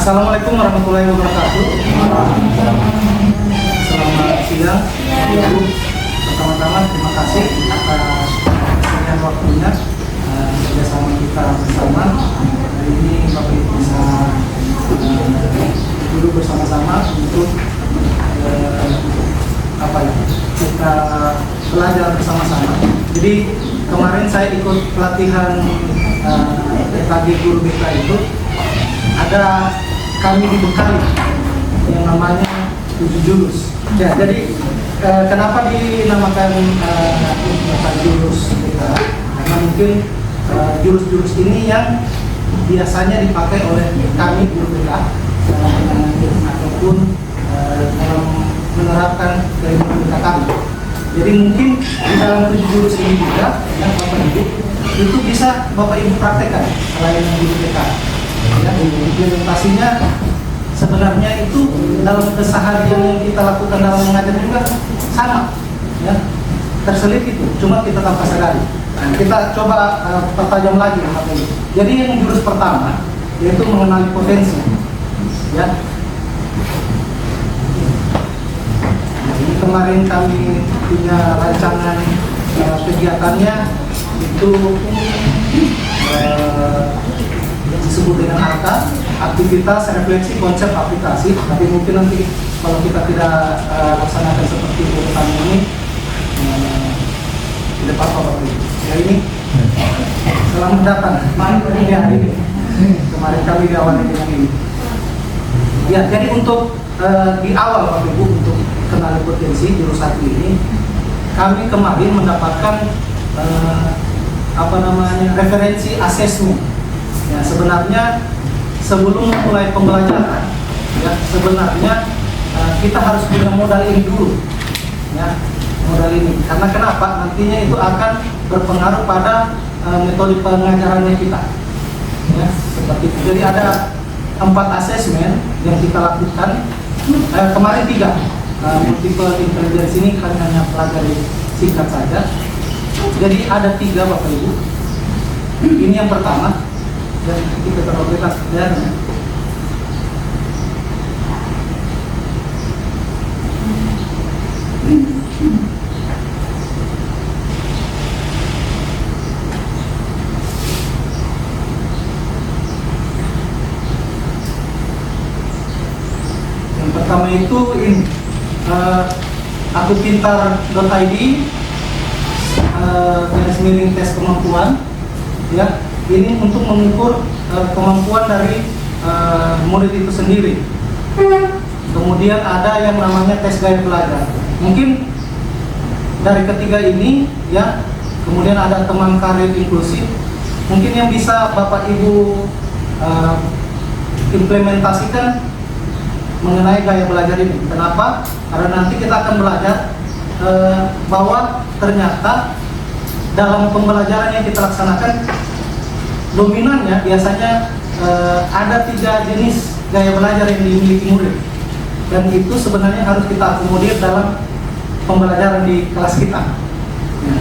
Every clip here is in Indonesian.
Assalamualaikum warahmatullahi wabarakatuh. Selamat siang, Ibu. Pertama-tama terima kasih atas kesediaan waktunya kerjasama kita bersama. Hari ini Bapak Ibu bisa duduk bersama-sama untuk kita belajar bersama-sama. Jadi kemarin saya ikut pelatihan EKG guru BK itu. Ada kami dibekali yang namanya 7 jurus. Ya, jadi kenapa dinamakan jurus? Karena mungkin jurus-jurus ini yang biasanya dipakai oleh kami guru BK ataupun dalam menerapkan kehidupan BK kami. Jadi mungkin di dalam 7 jurus ini juga, ya, Bapak Ibu, itu bisa Bapak Ibu praktekkan selain guru BK. Ya, implementasinya sebenarnya itu dalam keseharian yang kita lakukan dalam mengajar juga sama, ya, terselip itu, cuma kita tanpa sadari. Nah, kita coba pertajam lagi, jadi yang jurus pertama yaitu mengenali potensi, ya. Nah, ini kemarin kami punya rancangan kegiatannya itu disebut dengan ARKA, aktivitas refleksi konsep aplikasi. Tapi mungkin nanti kalau kita tidak laksanakan seperti urutan ini tidak apa-apa. Ya, ini selamat datang ini hari ini. Kemarin kami diawali dengan ini. Ya, jadi untuk di awal Bapak Ibu untuk kenali potensi jurus 1 ini, kami kemarin mendapatkan referensi asesmen. Ya, sebenarnya sebelum mulai pembelajaran, ya, sebenarnya kita harus punya modal ini dulu, ya, modal ini. Karena kenapa? Nantinya itu akan berpengaruh pada metode pengajarannya kita, ya, seperti itu. Jadi ada 4 asesmen yang kita lakukan. Kemarin 3 multiple intelligence ini kami hanya pelajari singkat saja. Jadi ada 3 Bapak Ibu. Ini yang pertama. Dan kita terobek ya. Yang pertama itu ini akupintar.id garis miring tes kemampuan, ya. Ini untuk mengukur kemampuan dari murid itu sendiri. Kemudian ada yang namanya tes gaya belajar. Mungkin dari ketiga ini, ya. Kemudian ada teman karir inklusif. Mungkin yang bisa Bapak Ibu implementasikan mengenai gaya belajar ini. Kenapa? Karena nanti kita akan belajar bahwa ternyata dalam pembelajaran yang kita laksanakan, dominannya biasanya ada 3 jenis gaya belajar yang dimiliki murid, dan itu sebenarnya harus kita akomodir dalam pembelajaran di kelas kita. Ya.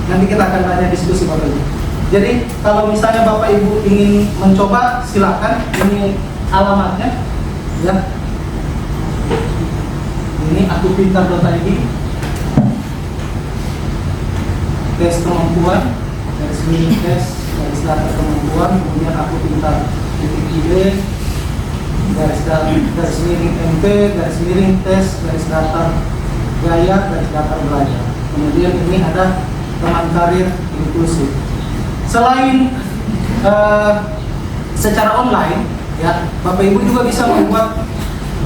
Nanti kita akan banyak diskusi Bapak Ibu. Jadi kalau misalnya Bapak Ibu ingin mencoba, silakan. Ini alamatnya, ya. Ini akupintar.id, tes kemampuan, garis miring tes garis data kemampuan, kemudian akupintar.id, garis miring MP, garis miring tes garis data gaya garis data belajar. Kemudian ini ada teman karir inklusif. Selain secara online, ya, Bapak Ibu juga bisa membuat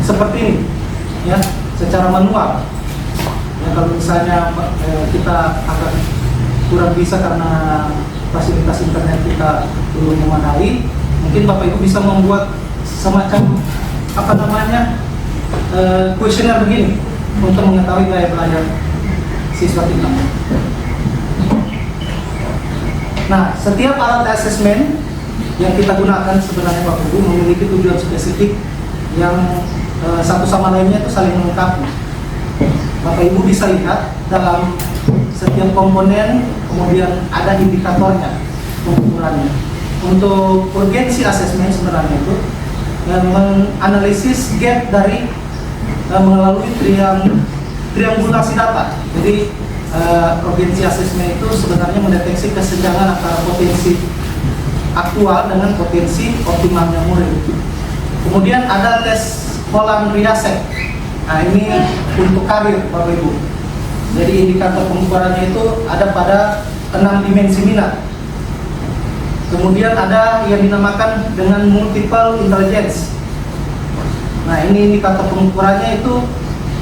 seperti ini, ya, secara manual. Ya, kalau misalnya kita akan kurang bisa karena fasilitas internet kita belum memadai, mungkin Bapak Ibu bisa membuat semacam kuesioner begini untuk mengetahui gaya belajar siswa kita. Nah, setiap alat asesmen yang kita gunakan sebenarnya Bapak Ibu memiliki tujuan spesifik yang satu sama lainnya itu saling melengkapi. Bapak Ibu bisa lihat dalam setiap komponen, kemudian ada indikatornya, pengukurannya. Untuk urgensi asesmen sebenarnya itu menganalisis gap dari melalui triangulasi data. Jadi urgency assessment itu sebenarnya mendeteksi kesenjangan antara potensi aktual dengan potensi optimalnya murid. Kemudian ada tes Holland Riasek. Nah, ini untuk karir Bapak Ibu. Jadi indikator pengukurannya itu ada pada 6 dimensi minat. Kemudian ada yang dinamakan dengan multiple intelligence. Nah, ini indikator pengukurannya itu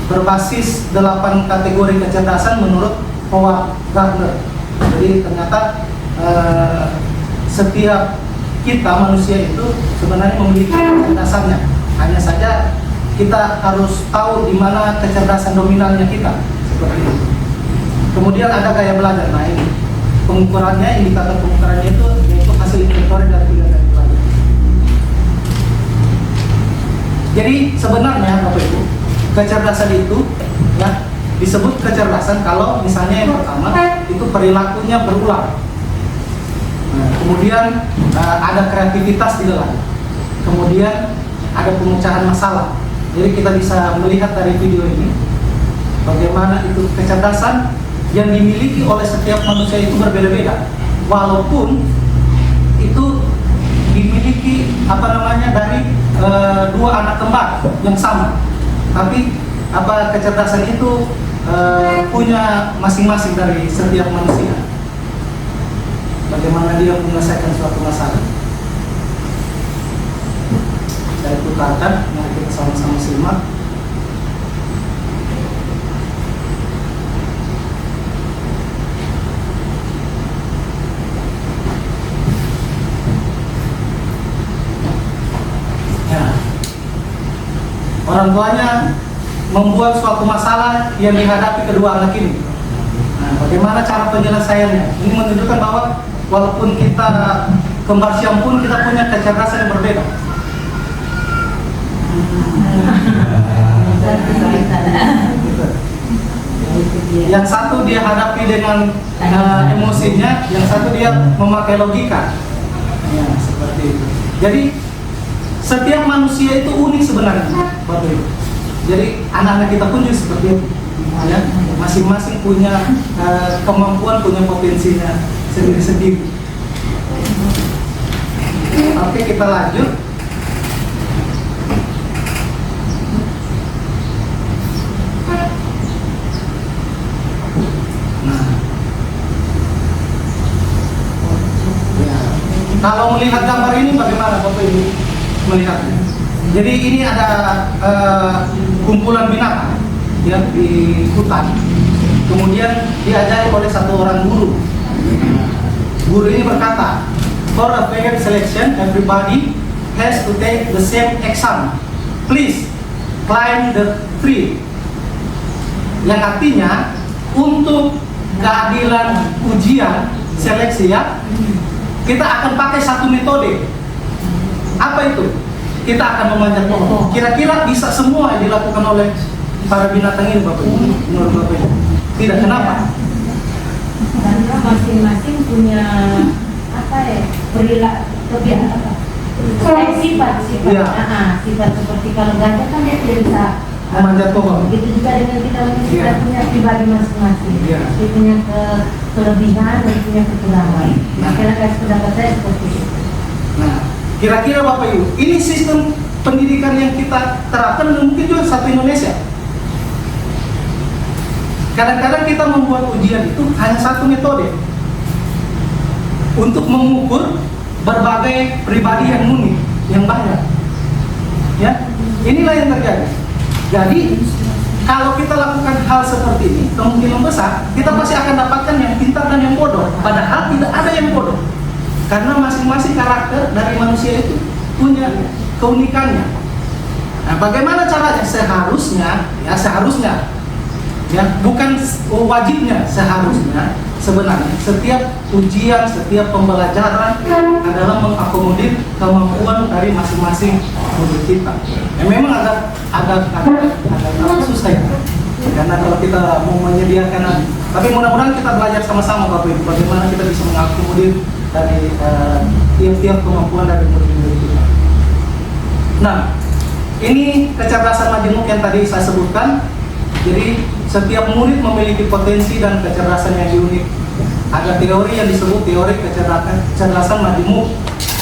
berbasis 8 kategori kecerdasan menurut Howard Gardner. Jadi ternyata setiap kita manusia itu sebenarnya memiliki kecerdasannya. Hanya saja kita harus tahu di mana kecerdasan dominannya kita, seperti itu. Kemudian ada gaya belajar. Nah, ini pengukurannya, indikator pengukurannya itu yaitu hasil inventory dari gaya belajar. Jadi sebenarnya Bapak Ibu, kecerdasan itu ya disebut kecerdasan kalau misalnya yang pertama itu perilakunya berulang. Nah, kemudian ada kreativitas di dalam. Kemudian ada pemecahan masalah. Jadi kita bisa melihat dari video ini bagaimana itu kecerdasan yang dimiliki oleh setiap manusia itu berbeda-beda. Walaupun itu dimiliki dari dua anak kembar yang sama, tapi kecerdasan itu punya masing-masing dari setiap manusia. Bagaimana dia menyelesaikan suatu masalah. Saya putarkan, mari kita sama-sama simak. Ya. Orang tuanya membuat suatu masalah yang dihadapi kedua anak ini. Nah, bagaimana cara penyelesaiannya? Ini menunjukkan bahwa walaupun kita kembar siam pun kita punya kecerdasan yang berbeda. Yang satu dia hadapi dengan emosinya, yang satu dia memakai logika. Ya, seperti itu. Jadi setiap manusia itu unik sebenarnya, Bapak Ibu. Jadi anak-anak kita pun juga seperti itu. Ya, masing-masing punya kemampuan, punya potensinya sendiri-sendiri. Oke, kita lanjut. Kalau melihat gambar ini bagaimana Bapak Ibu melihatnya? Jadi ini ada kumpulan binatang ya di hutan. Kemudian diajari oleh satu orang guru. Guru ini berkata, for a fair selection, everybody has to take the same exam. Please climb the tree. Yang artinya untuk keadilan ujian seleksi ya, kita akan pakai satu metode. Apa itu? Kita akan memanjat pohon. Kira-kira bisa semua yang dilakukan oleh para binatang ini, Bapak Ibu? Menurut Bapak Ibu? Tidak, kenapa? Karena masing-masing punya sifat. Ya. Sifat seperti kalau gajah kan dia tidak bisa memanjat pohon. Begitu juga dengan kita punya pribadi masing-masing. Ya. Dia punya kelebihan dan punya kekurangan. Kira-kira pendapat saya seperti itu. Nah, kira-kira Bapak Ibu, ini sistem pendidikan yang kita terapkan mungkin juga satu Indonesia. Kadang-kadang kita membuat ujian itu hanya satu metode untuk mengukur berbagai pribadi yang unik, yang banyak. Ya, inilah yang terjadi. Jadi kalau kita lakukan hal seperti ini, kemungkinan besar kita pasti akan dapatkan yang pintar dan yang bodoh. Padahal tidak ada yang bodoh, karena masing-masing karakter dari manusia itu punya keunikannya. Nah, bagaimana caranya? Seharusnya, ya, bukan wajibnya, seharusnya sebenarnya setiap ujian, setiap pembelajaran adalah mengakomodir kemampuan dari masing-masing murid kita. Ya, memang agak susah ya, karena kalau kita mau menyediakan, tapi mudah-mudahan kita belajar sama-sama Bapak Ibu, bagaimana kita bisa mengakomodir dari tiap-tiap kemampuan dari murid-murid kita. Nah, ini kecerdasan majemuk yang tadi saya sebutkan. Jadi setiap murid memiliki potensi dan kecerdasan yang unik. Ada teori yang disebut teori kecerdasan majemuk,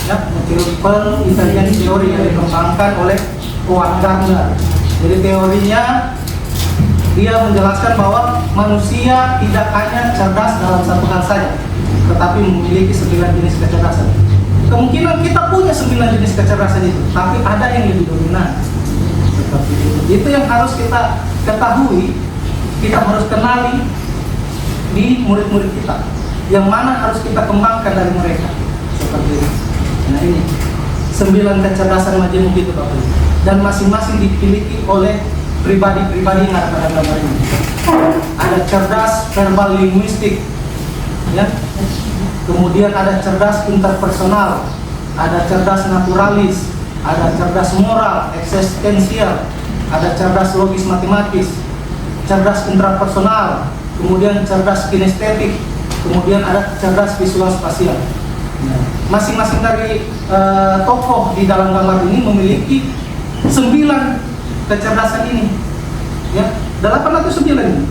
ya, multiple intelligence teori yang dikembangkan oleh Howard Gardner. Jadi teorinya dia menjelaskan bahwa manusia tidak hanya cerdas dalam satu hal saja, tetapi memiliki 9 jenis kecerdasan. Kemungkinan kita punya 9 jenis kecerdasan itu, tapi ada yang lebih dominan. Seperti itu. Itu yang harus kita ketahui, kita harus kenali di murid-murid kita. Yang mana harus kita kembangkan dari mereka. Seperti itu. Nah ini 9 kecerdasan majemuk itu Bapak Ibu. Dan masing-masing dimiliki oleh pribadi-pribadi yang ada pada gambar ini. Ada cerdas verbal linguistik, ya. Kemudian ada cerdas interpersonal, ada cerdas naturalis, ada cerdas moral, eksistensial, ada cerdas logis matematis, cerdas intrapersonal, kemudian cerdas kinestetik, kemudian ada cerdas visual spasial. Masing-masing dari tokoh di dalam gambar ini memiliki 9 kecerdasan ini, ya. 8 atau 9 ini?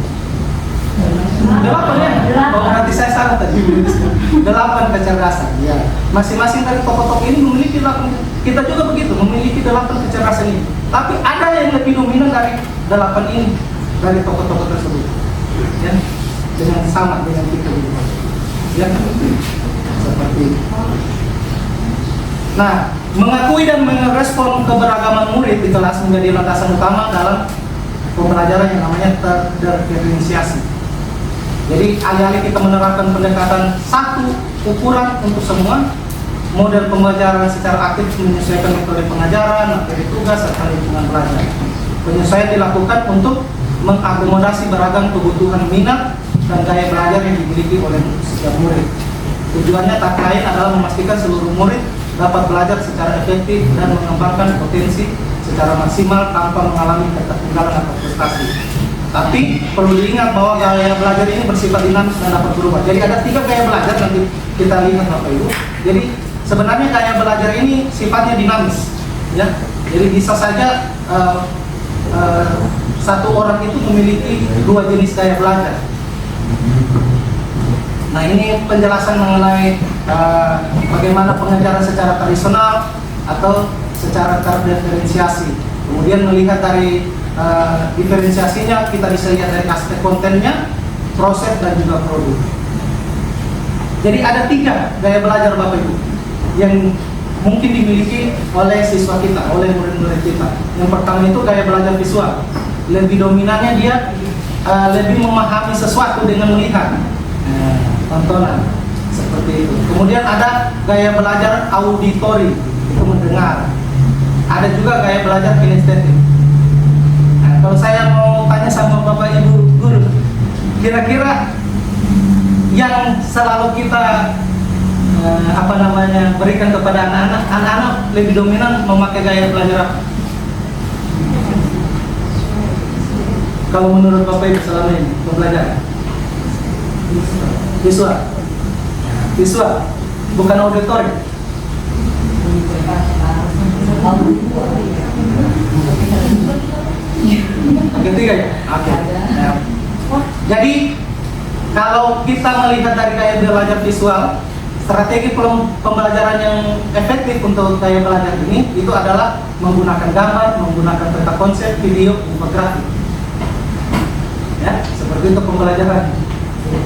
8 ya? Oh, nanti saya salah tadi. 8 kecerdasan, ya. Masing-masing dari tokoh-tokoh ini memiliki 8. Kita juga begitu, memiliki 8 kecerdasan ini. Tapi ada yang lebih dominan dari 8 ini, dari tokoh-tokoh tersebut, ya. Dengan sama dengan kita, ya. Seperti itu. Nah, mengakui dan merespon keberagaman murid di kelas menjadi landasan utama dalam pembelajaran yang namanya terdiferensiasi. Jadi alih-alih kita menerapkan pendekatan satu ukuran untuk semua, model pembelajaran secara aktif menyesuaikan metode pengajaran, materi tugas, serta lingkungan belajar. Penyesuaian dilakukan untuk mengakomodasi beragam kebutuhan minat dan gaya belajar yang dimiliki oleh setiap murid. Tujuannya tak lain adalah memastikan seluruh murid dapat belajar secara efektif dan mengembangkan potensi secara maksimal tanpa mengalami ketertinggalan atau frustasi. Tapi perlu diingat bahwa gaya belajar ini bersifat dinamis dan dapat berubah. Jadi ada 3 gaya belajar, nanti kita lihat Bapak Ibu. Jadi sebenarnya gaya belajar ini sifatnya dinamis, ya. Jadi bisa saja satu orang itu memiliki 2 jenis gaya belajar. Nah ini penjelasan mengenai bagaimana pengajaran secara tradisional atau secara terdiferensiasi. Kemudian melihat dari diferensiasinya, kita bisa lihat dari aspek kontennya, proses dan juga produk. Jadi ada 3 gaya belajar Bapak Ibu yang mungkin dimiliki oleh siswa kita, oleh murid-murid kita. Yang pertama itu gaya belajar visual. Lebih dominannya dia lebih memahami sesuatu dengan melihat. Tontonan seperti itu. Kemudian ada gaya belajar auditori, itu mendengar. Ada juga gaya belajar kinestetik. Nah, kalau saya mau tanya sama Bapak Ibu guru, kira-kira yang selalu kita berikan kepada anak-anak lebih dominan memakai gaya belajar apa? Kalau menurut Bapak Ibu selama ini pembelajaran visual, bukan auditori. Ketiga ya? Oke. Jadi kalau kita melihat dari gaya belajar visual, strategi pembelajaran yang efektif untuk gaya belajar ini itu adalah menggunakan gambar, menggunakan peta konsep, video, infografik. Ya, seperti itu pembelajaran.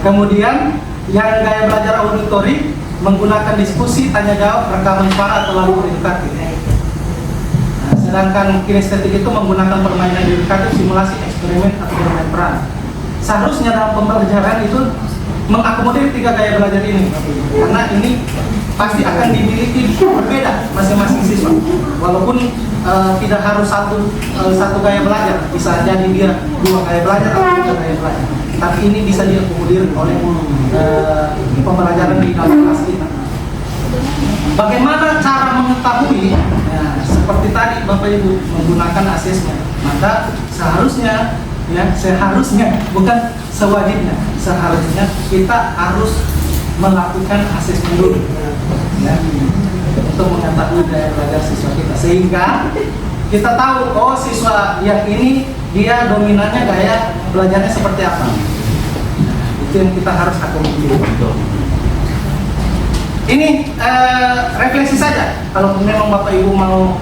Kemudian yang gaya belajar auditori menggunakan diskusi, tanya jawab, rekaman suara atau lagu edukatif. Nah, sedangkan kinestetik itu menggunakan permainan edukatif, simulasi, eksperimen atau bermain peran. Seharusnya dalam pembelajaran itu mengakomodir 3 gaya belajar ini, karena ini pasti akan dimiliki berbeda masing-masing siswa. Walaupun tidak harus satu gaya belajar, bisa jadi dia 2 gaya belajar atau 3 gaya belajar. Tapi ini bisa diakomodir oleh pembelajaran di dalam kelas kita. Bagaimana cara mengetahui? Nah, seperti tadi Bapak Ibu menggunakan asesmen. Maka seharusnya bukan sewajibnya, seharusnya kita harus melakukan asesmen dulu. Ya. untuk mengetahui gaya belajar siswa kita, sehingga kita tahu oh siswa yang ini dia dominannya gaya belajarnya seperti apa. Itu yang kita harus akomodir. Ini refleksi saja. Kalau memang Bapak Ibu mau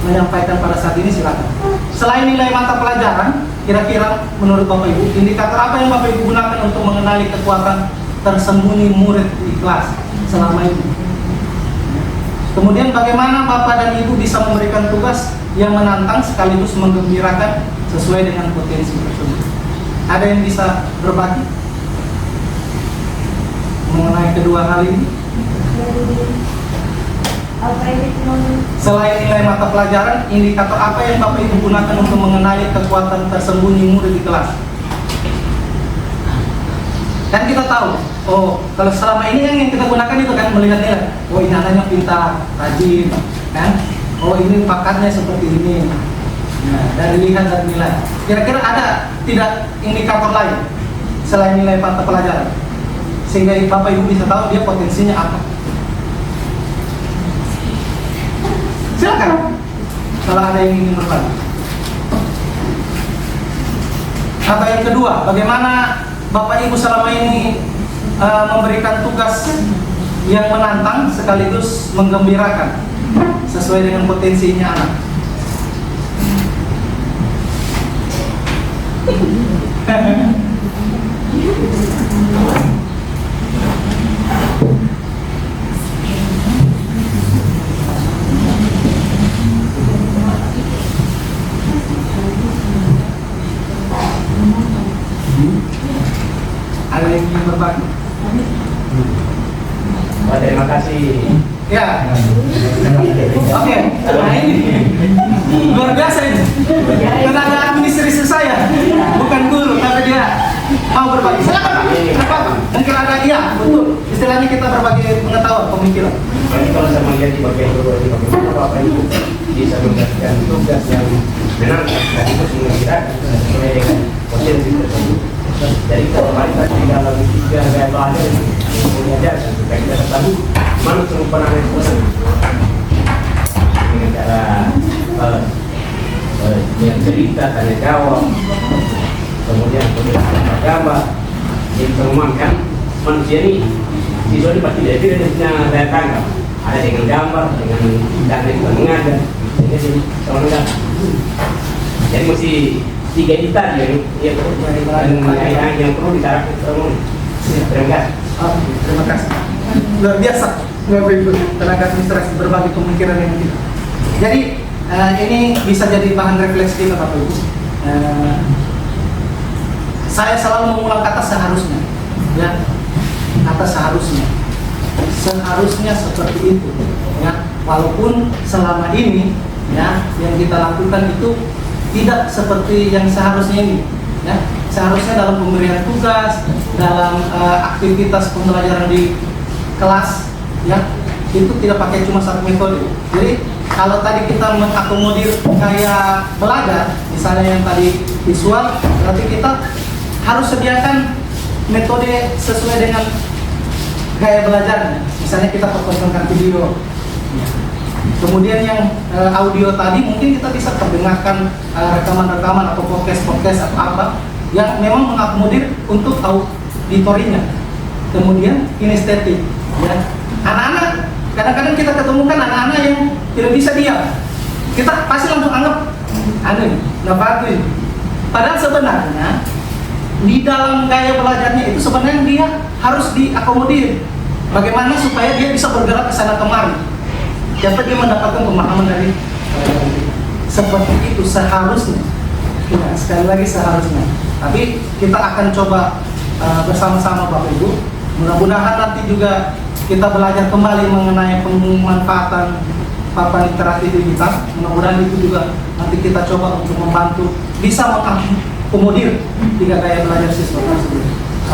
menyampaikan pada saat ini silakan. Selain nilai mata pelajaran, kira-kira menurut Bapak Ibu indikator apa yang Bapak Ibu gunakan untuk mengenali kekuatan tersembunyi murid di kelas selama ini? Kemudian bagaimana Bapak dan Ibu bisa memberikan tugas yang menantang sekaligus menggembirakan sesuai dengan potensi tersebut? Ada yang bisa berbagi mengenai kedua hal ini? Selain nilai mata pelajaran, indikator apa yang Bapak Ibu gunakan untuk mengenali kekuatan tersembunyi murid di kelas? Kan kita tahu, oh kalau selama ini yang kita gunakan itu kan melihat nilai. Oh ini anaknya pintar, rajin, kan? Oh ini bakatnya seperti ini. Nah, dari lihat dan nilai. Kira-kira ada tidak indikator lain selain nilai mata pelajaran, sehingga Bapak Ibu bisa tahu dia potensinya apa? Silakan. Kalau ada yang ingin berbagi. Atau yang kedua, bagaimana Bapak Ibu selama ini memberikan tugas yang menantang sekaligus menggembirakan sesuai dengan potensinya anak. Ada yang ingin berbagi? Terima kasih. Ya. Oke. Nah ini luar biasa ini. Tenaga administrasi saya, bukan guru, tapi dia mau berbagi. Silakan Pak. Silakan Pak. Mungkin ada iya, betul. Istilahnya kita berbagi pengetahuan, pemikiran. Jadi kalau saya melihat di bagian Bapak Ibu bisa memberikan tugas yang benar dan itu mengira sesuai dengan potensi tersebut. Jadi kalau kita di dalam tiga gaya belajar mengajar supaya kita tahu mana perubahan respon dengan cara yang cerita, tanya jawab, kemudian penjelasan agama. Jadi temukan manusia ini siswa ini pasti dari punya daya tangkap, ada dengan gambar, dengan data yang mengajar, jadi sama. Jadi mesti tiga itu tadi yang perlu ditarik terus. Terima kasih. Terima kasih. Luar biasa, Bapak Ibu, tenaga administrasi berbagi pemikiran yang kita. Jadi ini bisa jadi bahan refleksi kita, Bapak Ibu. Saya selalu mengulang kata seharusnya, ya, kata seharusnya seperti itu, ya. Walaupun selama ini, ya, yang kita lakukan itu tidak seperti yang seharusnya ini, ya. Seharusnya dalam pemberian tugas, dalam aktivitas pembelajaran di kelas, ya, itu tidak pakai cuma satu metode. Jadi kalau tadi kita mengakomodir gaya belajar, misalnya yang tadi visual, berarti kita harus sediakan metode sesuai dengan gaya belajarnya. Misalnya kita pertontonkan video. Kemudian yang audio tadi mungkin kita bisa perdengarkan rekaman-rekaman atau podcast atau apa yang memang mengakomodir untuk auditorinya. Kemudian kinestetik, ya. Anak-anak kadang-kadang kita ketemukan anak-anak yang tidak bisa diam. Kita pasti langsung anggap aneh, nggak bagus. Padahal sebenarnya di dalam gaya belajarnya itu sebenarnya dia harus diakomodir. Bagaimana supaya dia bisa bergerak ke sana kemari. Dapat dia mendapatkan pemahaman dari seperti itu seharusnya. Ya, sekali lagi seharusnya. Tapi kita akan coba bersama-sama Bapak Ibu. Mudah-mudahan nanti juga kita belajar kembali mengenai pemanfaatan papan interaktif digital. Mudah-mudahan itu juga nanti kita coba untuk membantu bisa mengakomodir tiga gaya belajar siswa tersebut.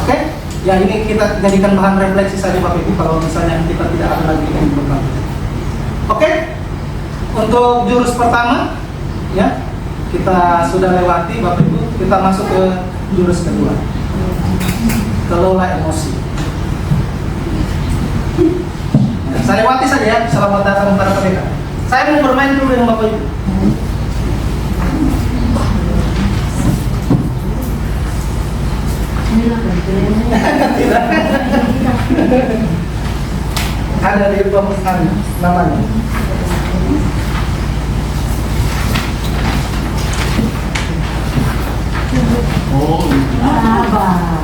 Oke? Ya ini kita jadikan bahan refleksi saja Bapak Ibu kalau misalnya kita tidak ada lagi yang berbagi. Oke? Untuk jurus pertama, ya kita sudah lewati Bapak Ibu. Kita masuk ke jurus kedua. Kelola emosi. Saya lewati saja ya, selamat datang para pendeta. Saya mau bermain dulu dengan Bapak Ibu. Tidak. Ada di pemesan namanya. Oh, Sabar.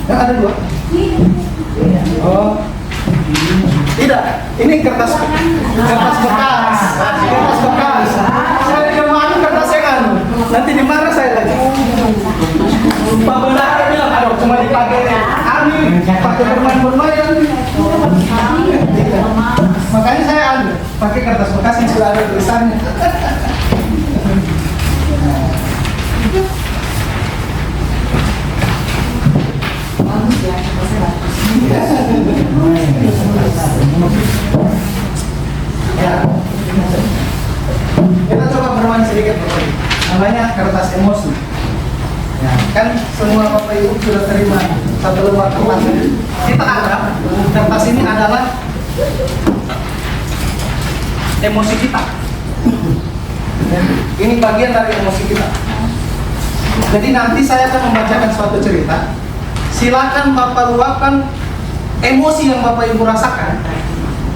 Ada dua. Oh. Tidak, ini kertas bekas. Kertas bekas. Saya tidak mau kertas yang anu. Nanti dimarah saya lagi. Pak Benar bilang, aduh cuma dipakai Amin, pakai bermain-bermain. Makanya saya anu, pakai kertas bekas yang sudah ada tulisannya. Ya. Kita coba bermain sedikit Bapak Ibu. Namanya kertas emosi. Ya, kan semua Bapak Ibu sudah terima satu lembar kertas ini. Kita anggap kertas ini adalah emosi kita. Ya, ini bagian dari emosi kita. Jadi nanti saya akan membacakan suatu cerita. Silakan Bapak luapkan emosi yang Bapak Ibu rasakan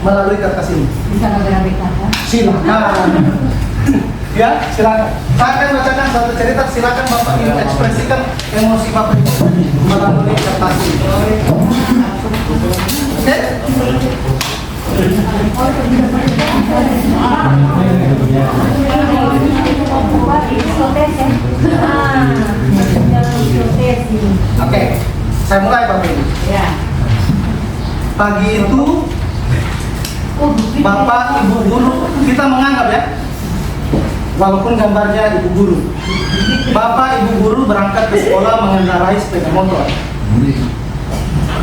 melalui kertas ini. Bisa ngegrafik kata? Silakan. Ya, silakan. Saya akan bacakan suatu cerita. Silakan Bapak Ibu ekspresikan emosi Bapak Ibu melalui kertas ini. Oke? Oke, saya mulai Bapak Ibu. Ya. Pagi itu Bapak Ibu guru, kita menganggap ya, walaupun gambarnya Ibu guru. Bapak Ibu guru berangkat ke sekolah mengendarai sepeda motor.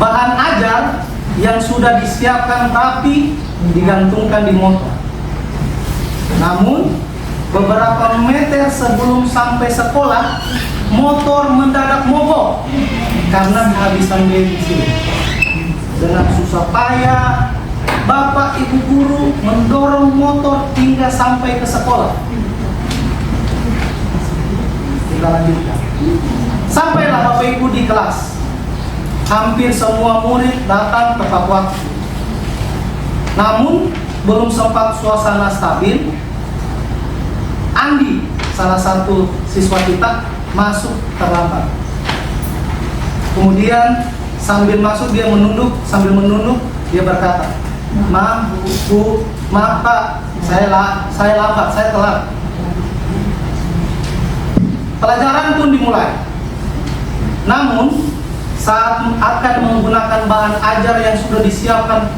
Bahan ajar yang sudah disiapkan rapi digantungkan di motor. Namun beberapa meter sebelum sampai sekolah, motor mendadak mogok karena kehabisan bensin. Dengan susah payah, Bapak Ibu guru mendorong motor hingga sampai ke sekolah. Kita lanjutkan. Sampailah Bapak Ibu di kelas. Hampir semua murid datang tepat waktu. Namun belum sempat suasana stabil, Andi, salah satu siswa kita, masuk terlambat. Kemudian sambil masuk dia menunduk, dia berkata, "Maaf Bu, maaf Pak, saya lambat, saya telat." Pelajaran pun dimulai. Namun saat akan menggunakan bahan ajar yang sudah disiapkan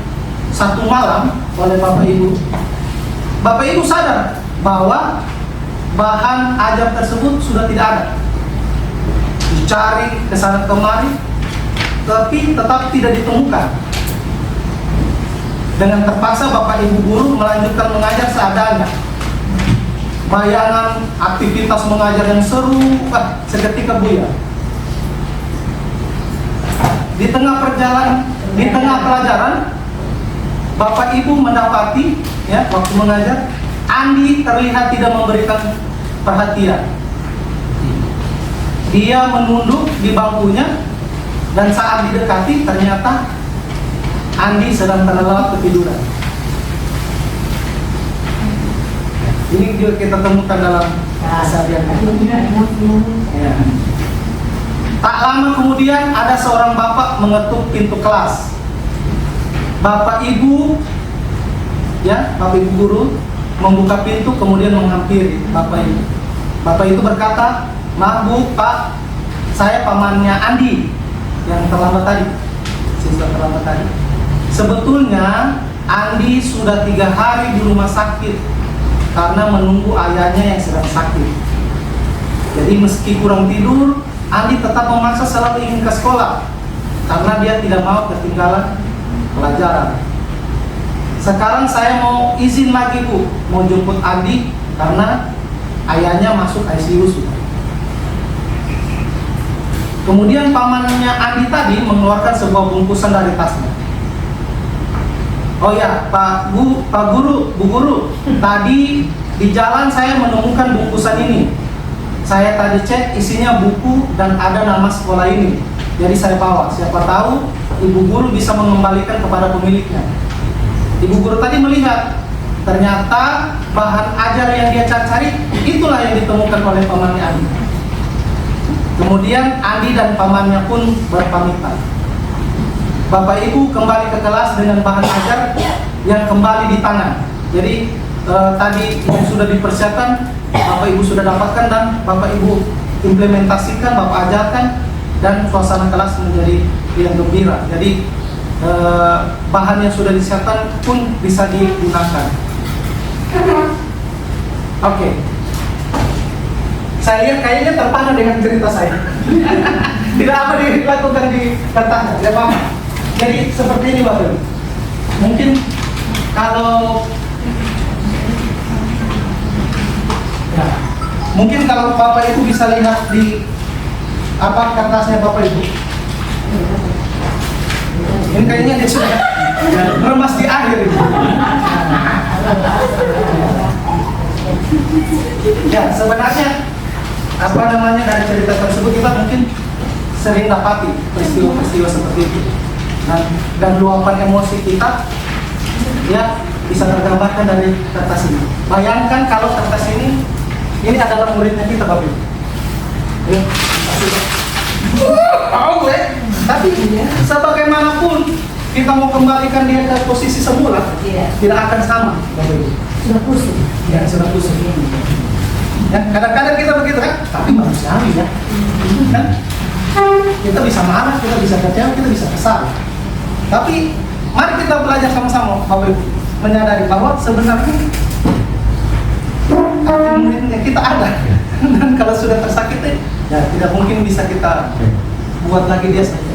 satu malam oleh Bapak Ibu sadar bahwa bahan ajar tersebut sudah tidak ada. Dicari ke sana kemari, tapi tetap tidak ditemukan. Dengan terpaksa Bapak Ibu guru melanjutkan mengajar seadanya. Bayangan aktivitas mengajar yang seru seketika buyar. Di tengah pelajaran, Bapak Ibu mendapati ya, waktu mengajar, Andi terlihat tidak memberikan perhatian. Dia menunduk di bangkunya dan saat didekati ternyata Andi sedang terlelap ketiduran. Ini juga kita temukan dalam keseharian. Ya. Tak lama kemudian ada seorang bapak mengetuk pintu kelas. Bapak Ibu guru membuka pintu kemudian menghampiri Bapak Ibu. Bapak itu berkata, "Maaf Bu, Pak, saya pamannya Andi yang terlambat tadi, siswa terlambat tadi. Sebetulnya Andi sudah 3 hari di rumah sakit karena menunggu ayahnya yang sedang sakit. Jadi meski kurang tidur, Andi tetap memaksa selalu ingin ke sekolah karena dia tidak mau ketinggalan pelajaran. Sekarang saya mau izin lagi Bu, mau jemput Andi karena ayahnya masuk ICU sudah." Kemudian pamannya Andi tadi mengeluarkan sebuah bungkusan dari tasnya. Oh ya, Bu Guru, tadi di jalan saya menemukan bungkusan ini. Saya tadi cek isinya buku dan ada nama sekolah ini. Jadi saya bawa. Siapa tahu Ibu Guru bisa mengembalikan kepada pemiliknya. Ibu Guru tadi melihat ternyata bahan ajar yang dia cari itulah yang ditemukan oleh pamannya Andi. Kemudian Andi dan pamannya pun berpamitan. Bapak Ibu kembali ke kelas dengan bahan ajar yang kembali di tangan. Jadi tadi yang sudah dipersiapkan, Bapak Ibu sudah dapatkan dan Bapak Ibu implementasikan, Bapak ajarkan, dan suasana kelas menjadi yang gembira. Jadi bahan yang sudah disiapkan pun bisa digunakan. Oke. Saya lihat kayaknya terpana dengan cerita saya. Tidak apa dilakukan di kata, tidak apa. Jadi seperti ini Bapak Ibu. Mungkin kalau Bapak Ibu bisa lihat di apa kertasnya Bapak Ibu. Ini kayaknya dia sudah remas di akhir ini. Ya, sebenarnya apa namanya dari cerita tersebut kita mungkin sering dapati peristiwa-peristiwa seperti itu. Dan luapan emosi kita ya bisa tergambarkan dari kertas ini. Bayangkan kalau kertas ini adalah muridnya kita Bapak Ibu. Ya, tapi sebagaimanapun kita mau kembalikan dia ke posisi semula, tidak akan sama Bapak Ibu. Sudah pusing. Ya, sudah pusing. Ya, kadang-kadang kita begitu kan, tapi manusiawi ya. Kan? Kita bisa marah, kita bisa kecewa, kita bisa kesal. Tapi mari kita belajar sama-sama Bapak Ibu, menyadari bahwa sebenarnya muridnya kita ada. Dan kalau sudah tersakiti, ya tidak mungkin bisa kita buat lagi dia sakit.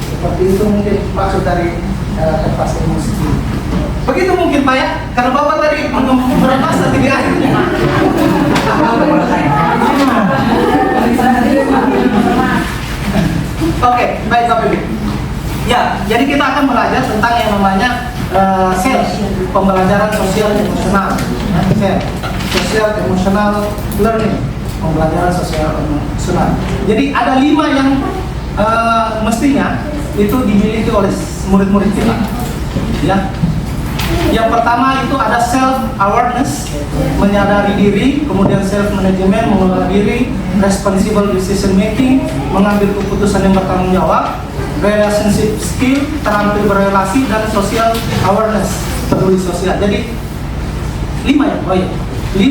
Seperti itu mungkin maksud dari kertas emosi. Begitu mungkin Pak ya, karena Bapak tadi berlepas nanti di akhirnya. Oke, baik Bapak Ibu. Ya, jadi kita akan belajar tentang yang namanya SEL, pembelajaran sosial emosional. SEL, social emotional learning, pembelajaran sosial emosional. Jadi ada 5 yang mestinya itu dimiliki oleh murid-murid kita. Ya. Yang pertama itu ada self awareness, menyadari diri, kemudian self management, mengelola diri, responsible decision making, mengambil keputusan yang bertanggung jawab, relationship skill, terampil berrelasi, dan social awareness, peduli sosial. Jadi 5 ya, oh ya, 5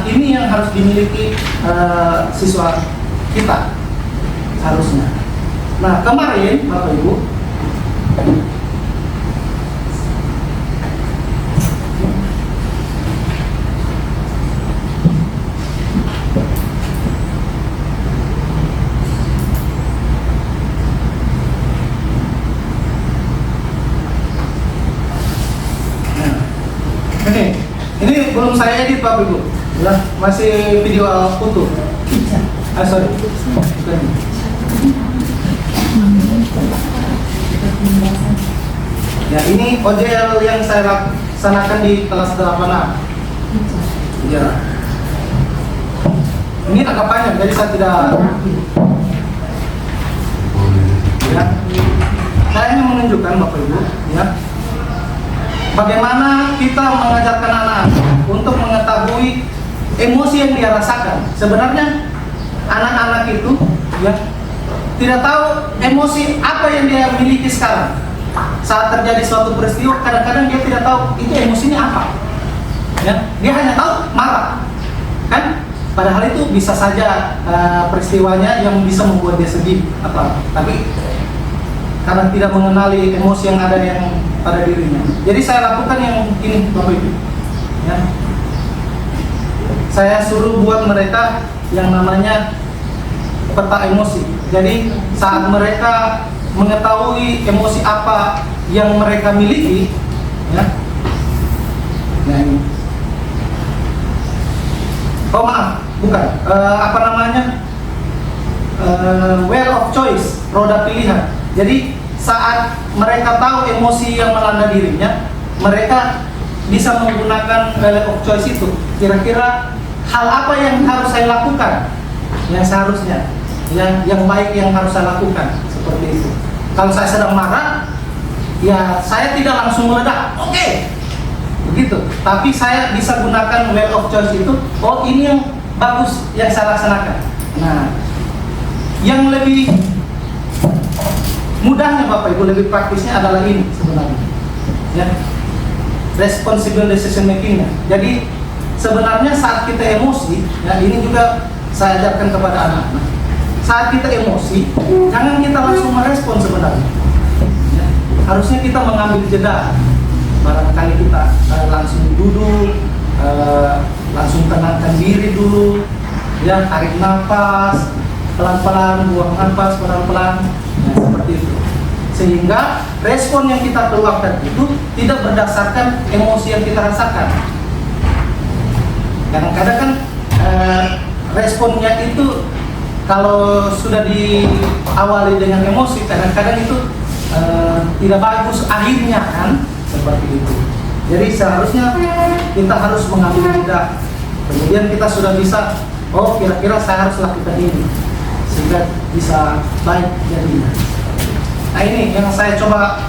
ini yang harus dimiliki siswa kita harusnya. Nah kemarin Bapak Ibu, ini belum saya edit Bapak Ibu, ya, masih video foto. Sorry. Ya, ini OJL yang saya laksanakan di kelas 8A. Ya. Ini agak panjang, jadi saya tidak. Ya. Saya ingin menunjukkan Bapak Ibu, ya, bagaimana kita mengajarkan anak untuk mengetahui emosi yang dia rasakan. Sebenarnya anak-anak itu ya tidak tahu emosi apa yang dia miliki sekarang. Saat terjadi suatu peristiwa, kadang-kadang dia tidak tahu itu emosinya apa. Ya, dia hanya tahu marah, kan? Padahal itu bisa saja peristiwanya yang bisa membuat dia sedih apa. Tapi karena tidak mengenali emosi yang ada yang pada dirinya. Jadi saya lakukan yang ini Bapak Ibu. Ya. Saya suruh buat mereka yang namanya peta emosi. Jadi saat mereka mengetahui emosi apa yang mereka miliki, ya. Nah ini. Oh maaf, bukan apa namanya, well of choice, roda pilihan. Jadi saat mereka tahu emosi yang melanda dirinya, mereka bisa menggunakan well of choice itu. Kira-kira hal apa yang harus saya lakukan, yang seharusnya, yang baik yang harus saya lakukan, seperti itu. Kalau saya sedang marah, ya saya tidak langsung meledak, oke, begitu. Tapi saya bisa gunakan well of choice itu. Oh, ini yang bagus yang saya laksanakan. Nah, yang lebih mudahnya Bapak Ibu, lebih praktisnya adalah ini sebenarnya, ya, responsible decision makingnya. Jadi sebenarnya saat kita emosi, ya, ini juga saya ajarkan kepada anak-anak. Saat kita emosi, jangan kita langsung merespon sebenarnya. Ya, harusnya kita mengambil jeda. Barangkali kita langsung duduk, langsung tenangkan diri dulu, ya, tarik nafas, pelan-pelan, buang nafas pelan-pelan, ya, seperti itu. Sehingga respon yang kita keluarkan itu tidak berdasarkan emosi yang kita rasakan. Kadang-kadang kan responnya itu kalau sudah diawali dengan emosi, kadang-kadang itu tidak bagus akhirnya kan, seperti itu. Jadi seharusnya kita harus mengambil jeda. Kemudian kita sudah bisa, oh kira-kira saya harus lakukan ini, sehingga bisa baik jadinya. Nah ini yang saya coba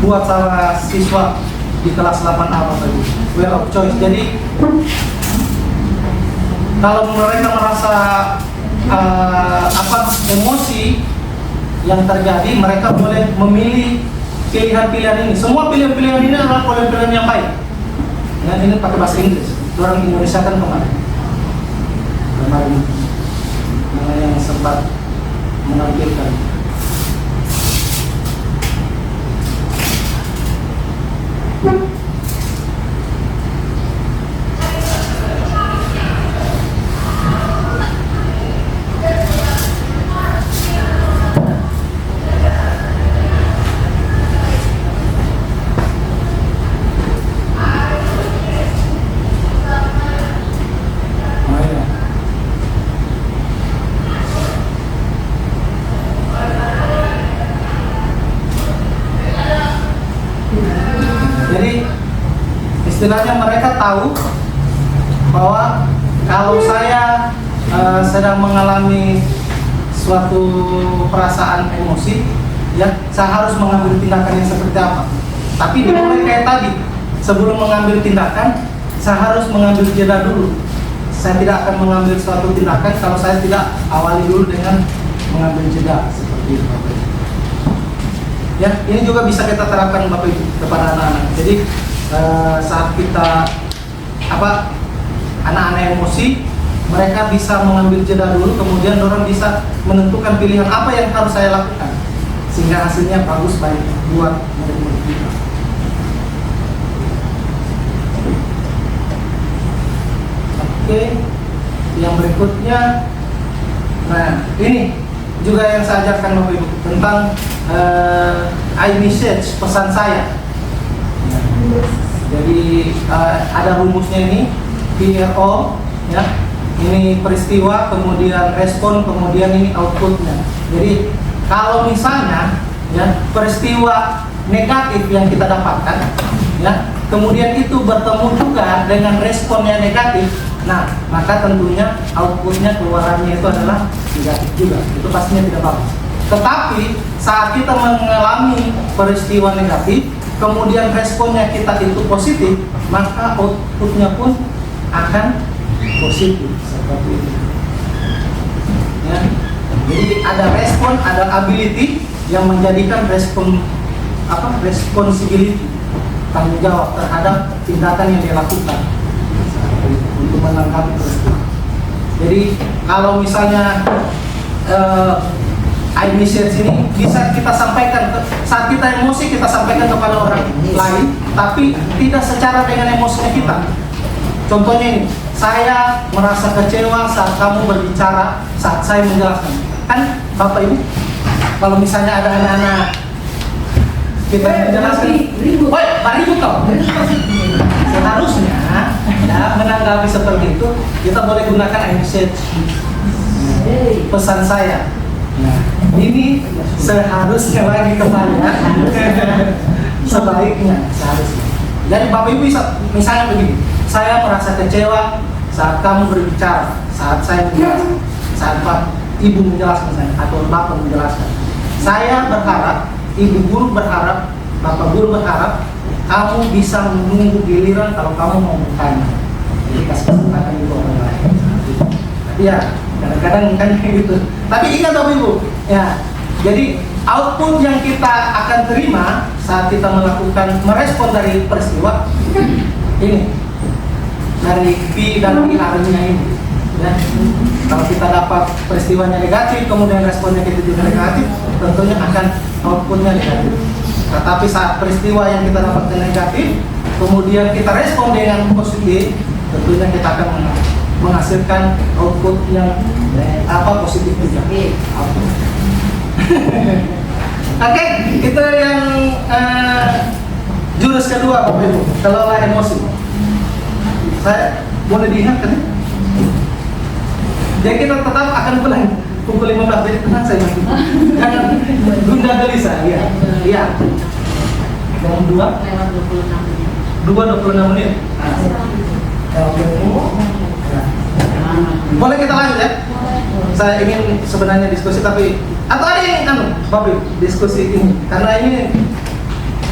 buat sama siswa di kelas 8A tadi, well of choice. Jadi kalau mereka merasa emosi yang terjadi, mereka boleh memilih pilihan-pilihan ini. Semua pilihan-pilihan ini adalah pilihan-pilihan yang baik. Dan ini pakai bahasa Inggris. Orang Indonesia kan kemarin mana yang sempat menampilkan. Istilahnya mereka tahu bahwa kalau saya sedang mengalami suatu perasaan emosi, ya saya harus mengambil tindakan yang seperti apa. Tapi dimulai kayak tadi, sebelum mengambil tindakan, saya harus mengambil jeda dulu. Saya tidak akan mengambil suatu tindakan kalau saya tidak awali dulu dengan mengambil jeda, seperti itu. Ya, ini juga bisa kita terapkan Bapak Ibu kepada anak-anak. Jadi saat kita anak-anak emosi, mereka bisa mengambil jeda dulu, kemudian orang bisa menentukan pilihan apa yang harus saya lakukan sehingga hasilnya bagus baik buat murid-murid kita. Oke, yang berikutnya, nah ini juga yang saya ajarkan Bapak Ibu tentang iMessage, pesan saya. Jadi ada rumusnya ini, PRO, ya. Ini peristiwa, kemudian respon, kemudian ini outputnya. Jadi kalau misalnya, ya, peristiwa negatif yang kita dapatkan, ya, kemudian itu bertemu juga dengan respon yang negatif, nah maka tentunya outputnya, keluarannya itu adalah negatif juga. Itu pastinya tidak bagus. Tetapi saat kita mengalami peristiwa negatif, kemudian responnya kita itu positif, maka outputnya pun akan positif, seperti itu. Ya. Jadi ada respon, ada ability yang menjadikan responsibility, tanggung jawab terhadap tindakan yang dilakukan untuk menanggapi peristiwa. Jadi kalau misalnya iMessage ini bisa kita sampaikan saat kita emosi, kita sampaikan kepada orang lain, tapi tidak secara dengan emosinya kita. Contohnya ini, saya merasa kecewa saat kamu berbicara, saat saya menjelaskan. Kan Bapak Ibu, kalau misalnya ada anak-anak kita menjelaskan, woi, ribut kau. Seharusnya Nah, menanggapi seperti itu, kita boleh gunakan message. Pesan saya. Nah, ini seharusnya lagi kembali ya. Sebaiknya seharusnya. Jadi Bapak Ibu bisa misalnya begini, saya merasa kecewa saat kamu berbicara, saat saya menjelaskan, saat Ibu menjelaskan saya atau Bapak menjelaskan. Saya berharap, Ibu guru berharap, Bapak guru berharap kamu bisa menunggu giliran kalau kamu mau bertanya. Jadi kasih kesempatan itu orang lain. Tapi ya kadang-kadang kan kayak gitu. Tapi ingat Bapak Ibu, ya. Jadi output yang kita akan terima saat kita melakukan merespon dari peristiwa ini dari B dan I-nya ini. Ya. Kalau kita dapat peristiwanya negatif, kemudian responnya kita juga negatif, tentunya akan outputnya negatif. Tetapi saat peristiwa yang kita dapatkan negatif, kemudian kita respon dengan positif, tentunya kita akan menghasilkan output yang positif juga. Oke, itu yang jurus kedua Bapak Ibu, kelola emosi. Saya boleh diingatkan ya? Jadi kita tetap akan pulang pukul 15, jadi tenang saja. Jangan gundah gelisah, iya. Iya. Jam 2? 2:26 menit. Boleh kita lanjut ya? Saya ingin sebenarnya diskusi tapi atau ada yang Bapak diskusi ini karena ini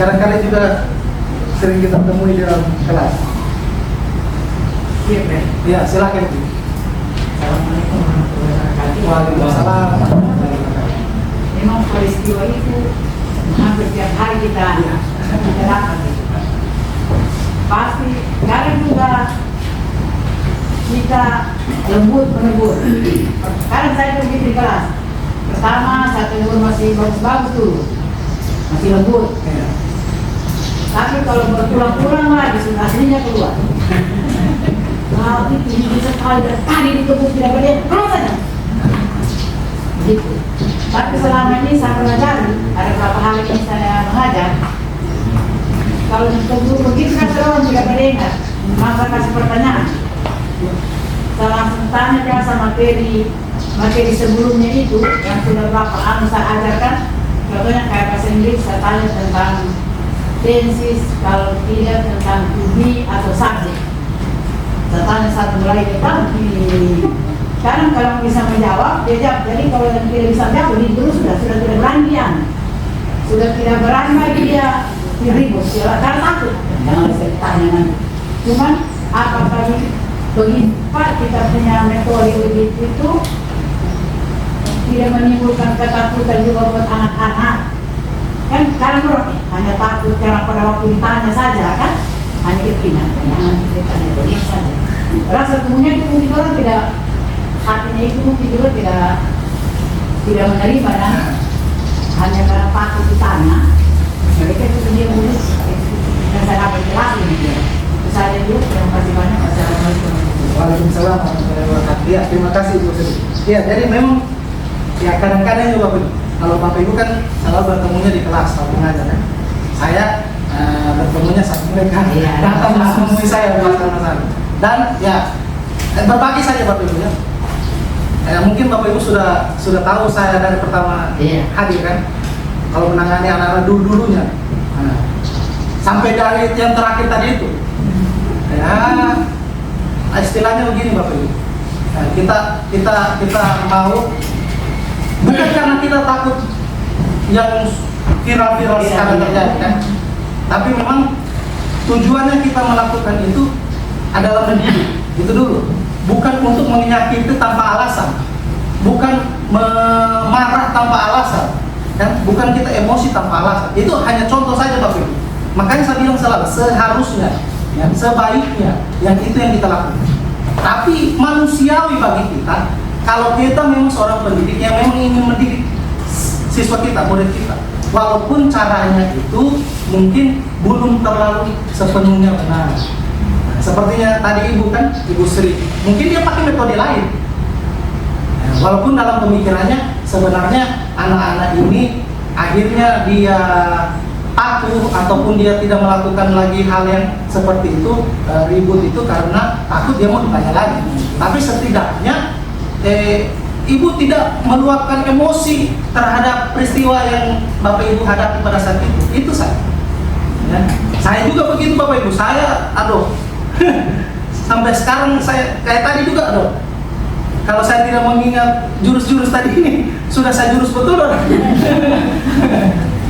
kadang-kadang juga sering kita temui di dalam kelas. Ya, silakan. Assalamualaikum warahmatullahi wabarakatuh. Waalaikumsalam. Memang peristiwa itu hampir tiap hari kita dapat. Pasti kadang juga kita lembut menegur. Kadang saya pergi di kelas. Pertama saya tegur masih bagus-bagus dulu, masih lembut. Tapi kalau berkurang-kurang lagi sudah aslinya keluar. Wow, itu bisa sekali dari tadi ditepuk tidak berdaya, terus saja. Gitu. Tapi selama ini saya pelajari, ada beberapa hal yang saya mengajar. Kalau ditegur begitu kan orang tidak berdengar, maka kasih pertanyaan. Saya langsung tanya dia sama materi sebelumnya itu yang sudah berapa anu saya ajarkan. Contohnya kayak bahasa Inggris saya tanya tentang tenses, kalau tidak tentang to be atau subject. Saya tanya satu mulai kita sekarang kalau bisa menjawab dia jawab. Jadi kalau yang tidak bisa jawab ini dulu sudah tidak berani dia, sudah tidak berani lagi dia ribut karena takut jangan bisa ditanya nanti. Cuman apakah begitu Pak kita punya metode begitu itu tidak menimbulkan ketakutan juga buat anak-anak kan sekarang orang hanya takut karena pada waktu ditanya saja kan hanya kepingan jangan ditanya begitu saja. Rasa kemudian itu mungkin orang tidak hatinya itu mungkin juga tidak menerima dan hanya karena takut ditanya mereka itu sendiri mungkin dan saya dapat jelasin dia. Saya dulu terima kasih banyak. Assalamualaikum. Waalaikumsalam warahmatullahi wabarakatuh. Ya, terima kasih Ibu Sri. Ya, jadi memang ya kadang-kadang juga kalau Bapak Ibu kan selalu bertemunya di kelas atau mengajar kan. Saya bertemunya saat mereka datang menemui saya membahas masalah. Dan ya berbagi saja Bapak Ibu ya. Mungkin Bapak Ibu sudah tahu saya dari pertama hadir kan. Kalau menangani anak-anak dulunya. Sampai dari yang terakhir tadi itu. Ya, istilahnya begini Bapak Ibu. Kita mau bukan karena kita takut yang viral sekarang terjadi kan. Tapi memang tujuannya kita melakukan itu adalah mendidik. Itu dulu. Bukan untuk menyakiti tanpa alasan. Bukan marah tanpa alasan. Kan? Bukan kita emosi tanpa alasan. Itu hanya contoh saja Bapak Ibu. Makanya saya bilang selalu seharusnya ya, sebaiknya yang itu yang kita lakukan. Tapi manusiawi bagi kita kalau kita memang seorang pendidik yang memang ingin mendidik siswa kita, murid kita, walaupun caranya itu mungkin belum terlalu sepenuhnya benar. Sepertinya tadi Ibu kan, Ibu Sri, mungkin dia pakai metode lain. Walaupun dalam pemikirannya sebenarnya anak-anak ini akhirnya dia patuh ataupun dia tidak melakukan lagi hal yang seperti itu, ribut itu karena takut dia mau ditanya lagi. Tapi setidaknya ibu tidak meluapkan emosi terhadap peristiwa yang Bapak Ibu hadapi pada saat itu. Itu saya. Ya. Saya juga begitu Bapak Ibu. Saya, aduh, sampai sekarang saya kayak tadi juga, aduh. Kalau saya tidak mengingat jurus-jurus tadi ini, sudah saya jurus betul loh.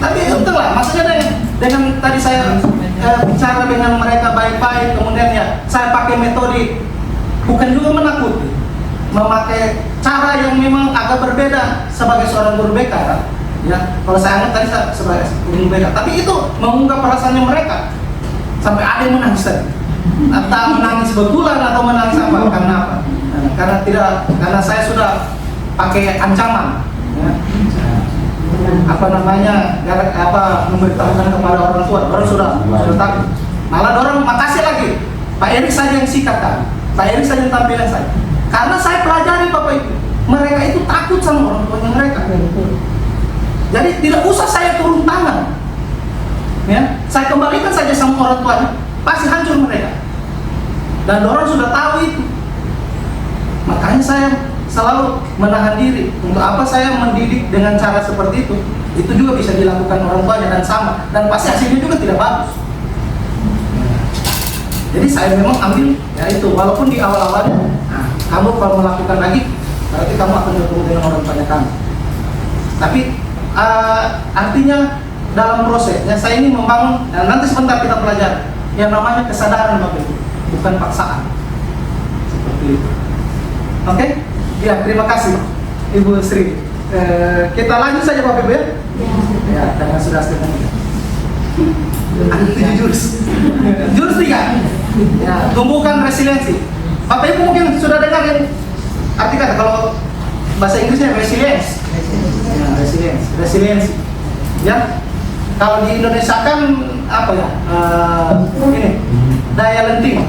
Tapi betul lah, maksudnya dengan tadi saya bicara dengan mereka baik-baik, kemudian ya saya pakai metode, bukan juga menakuti, memakai cara yang memang agak berbeda sebagai seorang guru BK kan? Ya, kalau saya anggap tadi sebagai guru BK, tapi itu mengungkap perasaannya mereka sampai ada yang menangis tadi, entah menangis betulan atau menangis apa, karena apa? Karena saya sudah pakai ancaman, ya. Memberitahukan kepada orang tua, orang sudah takut. Malah orang makasih lagi, Pak Erik saja yang sikapkan, Pak Erik saja yang tampilkan saya. Karena saya pelajari Bapak Ibu, mereka itu takut sama orang tuanya mereka. Jadi tidak usah saya turun tangan, ya, saya kembalikan saja sama orang tuanya, pasti hancur mereka. Dan orang sudah tahu itu. Makanya saya selalu menahan diri. Untuk apa saya mendidik dengan cara seperti itu? Itu juga bisa dilakukan orang tuanya dan sama, dan pasti hasilnya juga tidak bagus. Jadi saya memang ambil ya itu, walaupun di awal-awal, nah, kamu kalau melakukan lagi, berarti kamu akan bertemu dengan orang tuanya kamu. Tapi artinya dalam prosesnya saya ini membangun, dan nanti sebentar kita pelajari yang namanya kesadaran Bapak Ibu, bukan paksaan. Seperti itu. Oke? Ya, terima kasih Ibu Sri. Kita lanjut saja Bapak Ibu ya. Ya, karena sudah setengah. Ada 7 jurus. Jurus 3. Ya, tumbuhkan resiliensi. Bapak Ibu mungkin sudah dengar yang arti kata, kalau bahasa Inggrisnya resilience. Ya, resiliensi. Ya. Kalau di Indonesia kan apa ya? Ini daya lenting.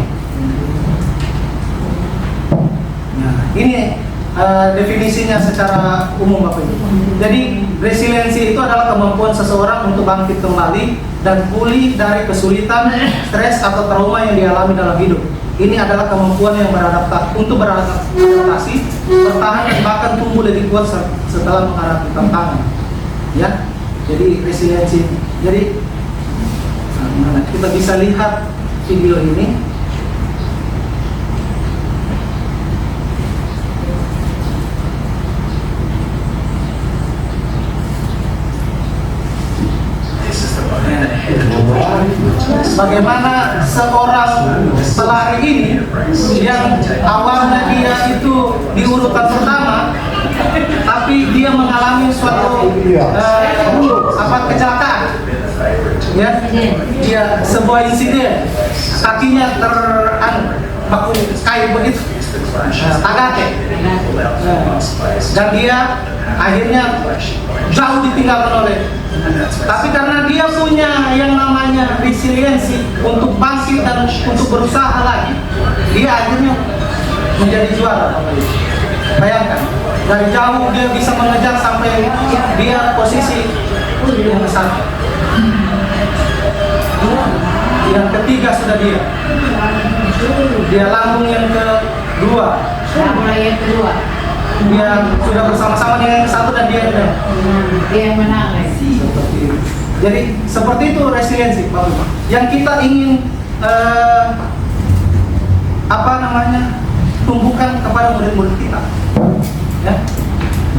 Nah, ini definisinya secara umum Bapak Ibu. Jadi resiliensi itu adalah kemampuan seseorang untuk bangkit kembali dan pulih dari kesulitan, stres atau trauma yang dialami dalam hidup. Ini adalah kemampuan yang untuk beradaptasi, bertahan dan bahkan tumbuh lebih kuat setelah menghadapi tantangan. Ya, jadi resiliensi. Jadi kita bisa lihat video ini. Bagaimana seorang pelari ini yang awalnya dia itu di urutan pertama, tapi dia mengalami suatu kecelakaan, ya, dia sebuah insiden, kakinya baku kayu begitu, tagake, dan dia akhirnya jauh ditinggalkan oleh. Tapi karena dia punya yang namanya resiliensi untuk bangkit dan untuk berusaha lagi, dia akhirnya menjadi juara. Bayangkan, dari jauh dia bisa mengejar sampai dia posisi yang satu. Yang ketiga sudah dia lambung yang kedua. Dia sudah bersama-sama dengan yang satu dan dia yang menang. Jadi seperti itu resiliensi Bapak. Yang kita ingin tumbuhkan kepada murid-murid kita. Ya.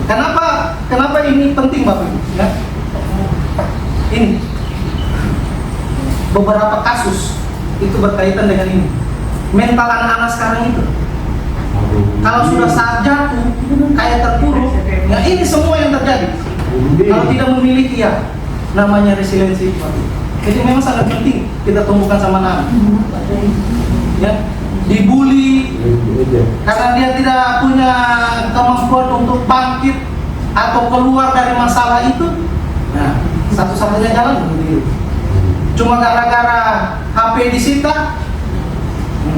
Kenapa ini penting Bapak Ibu? Ya. Ini beberapa kasus itu berkaitan dengan ini. Mental anak-anak sekarang itu, kalau sudah saat jatuh kayak terpuruk, ya ini semua yang terjadi. Kalau tidak memiliki ya namanya resiliensi. Jadi memang sangat penting kita tumbuhkan sama anak. Ya, dibully karena dia tidak punya kemampuan untuk bangkit atau keluar dari masalah itu. Nah, satu-satunya jalan bunuh diri. Cuma gara-gara HP disita,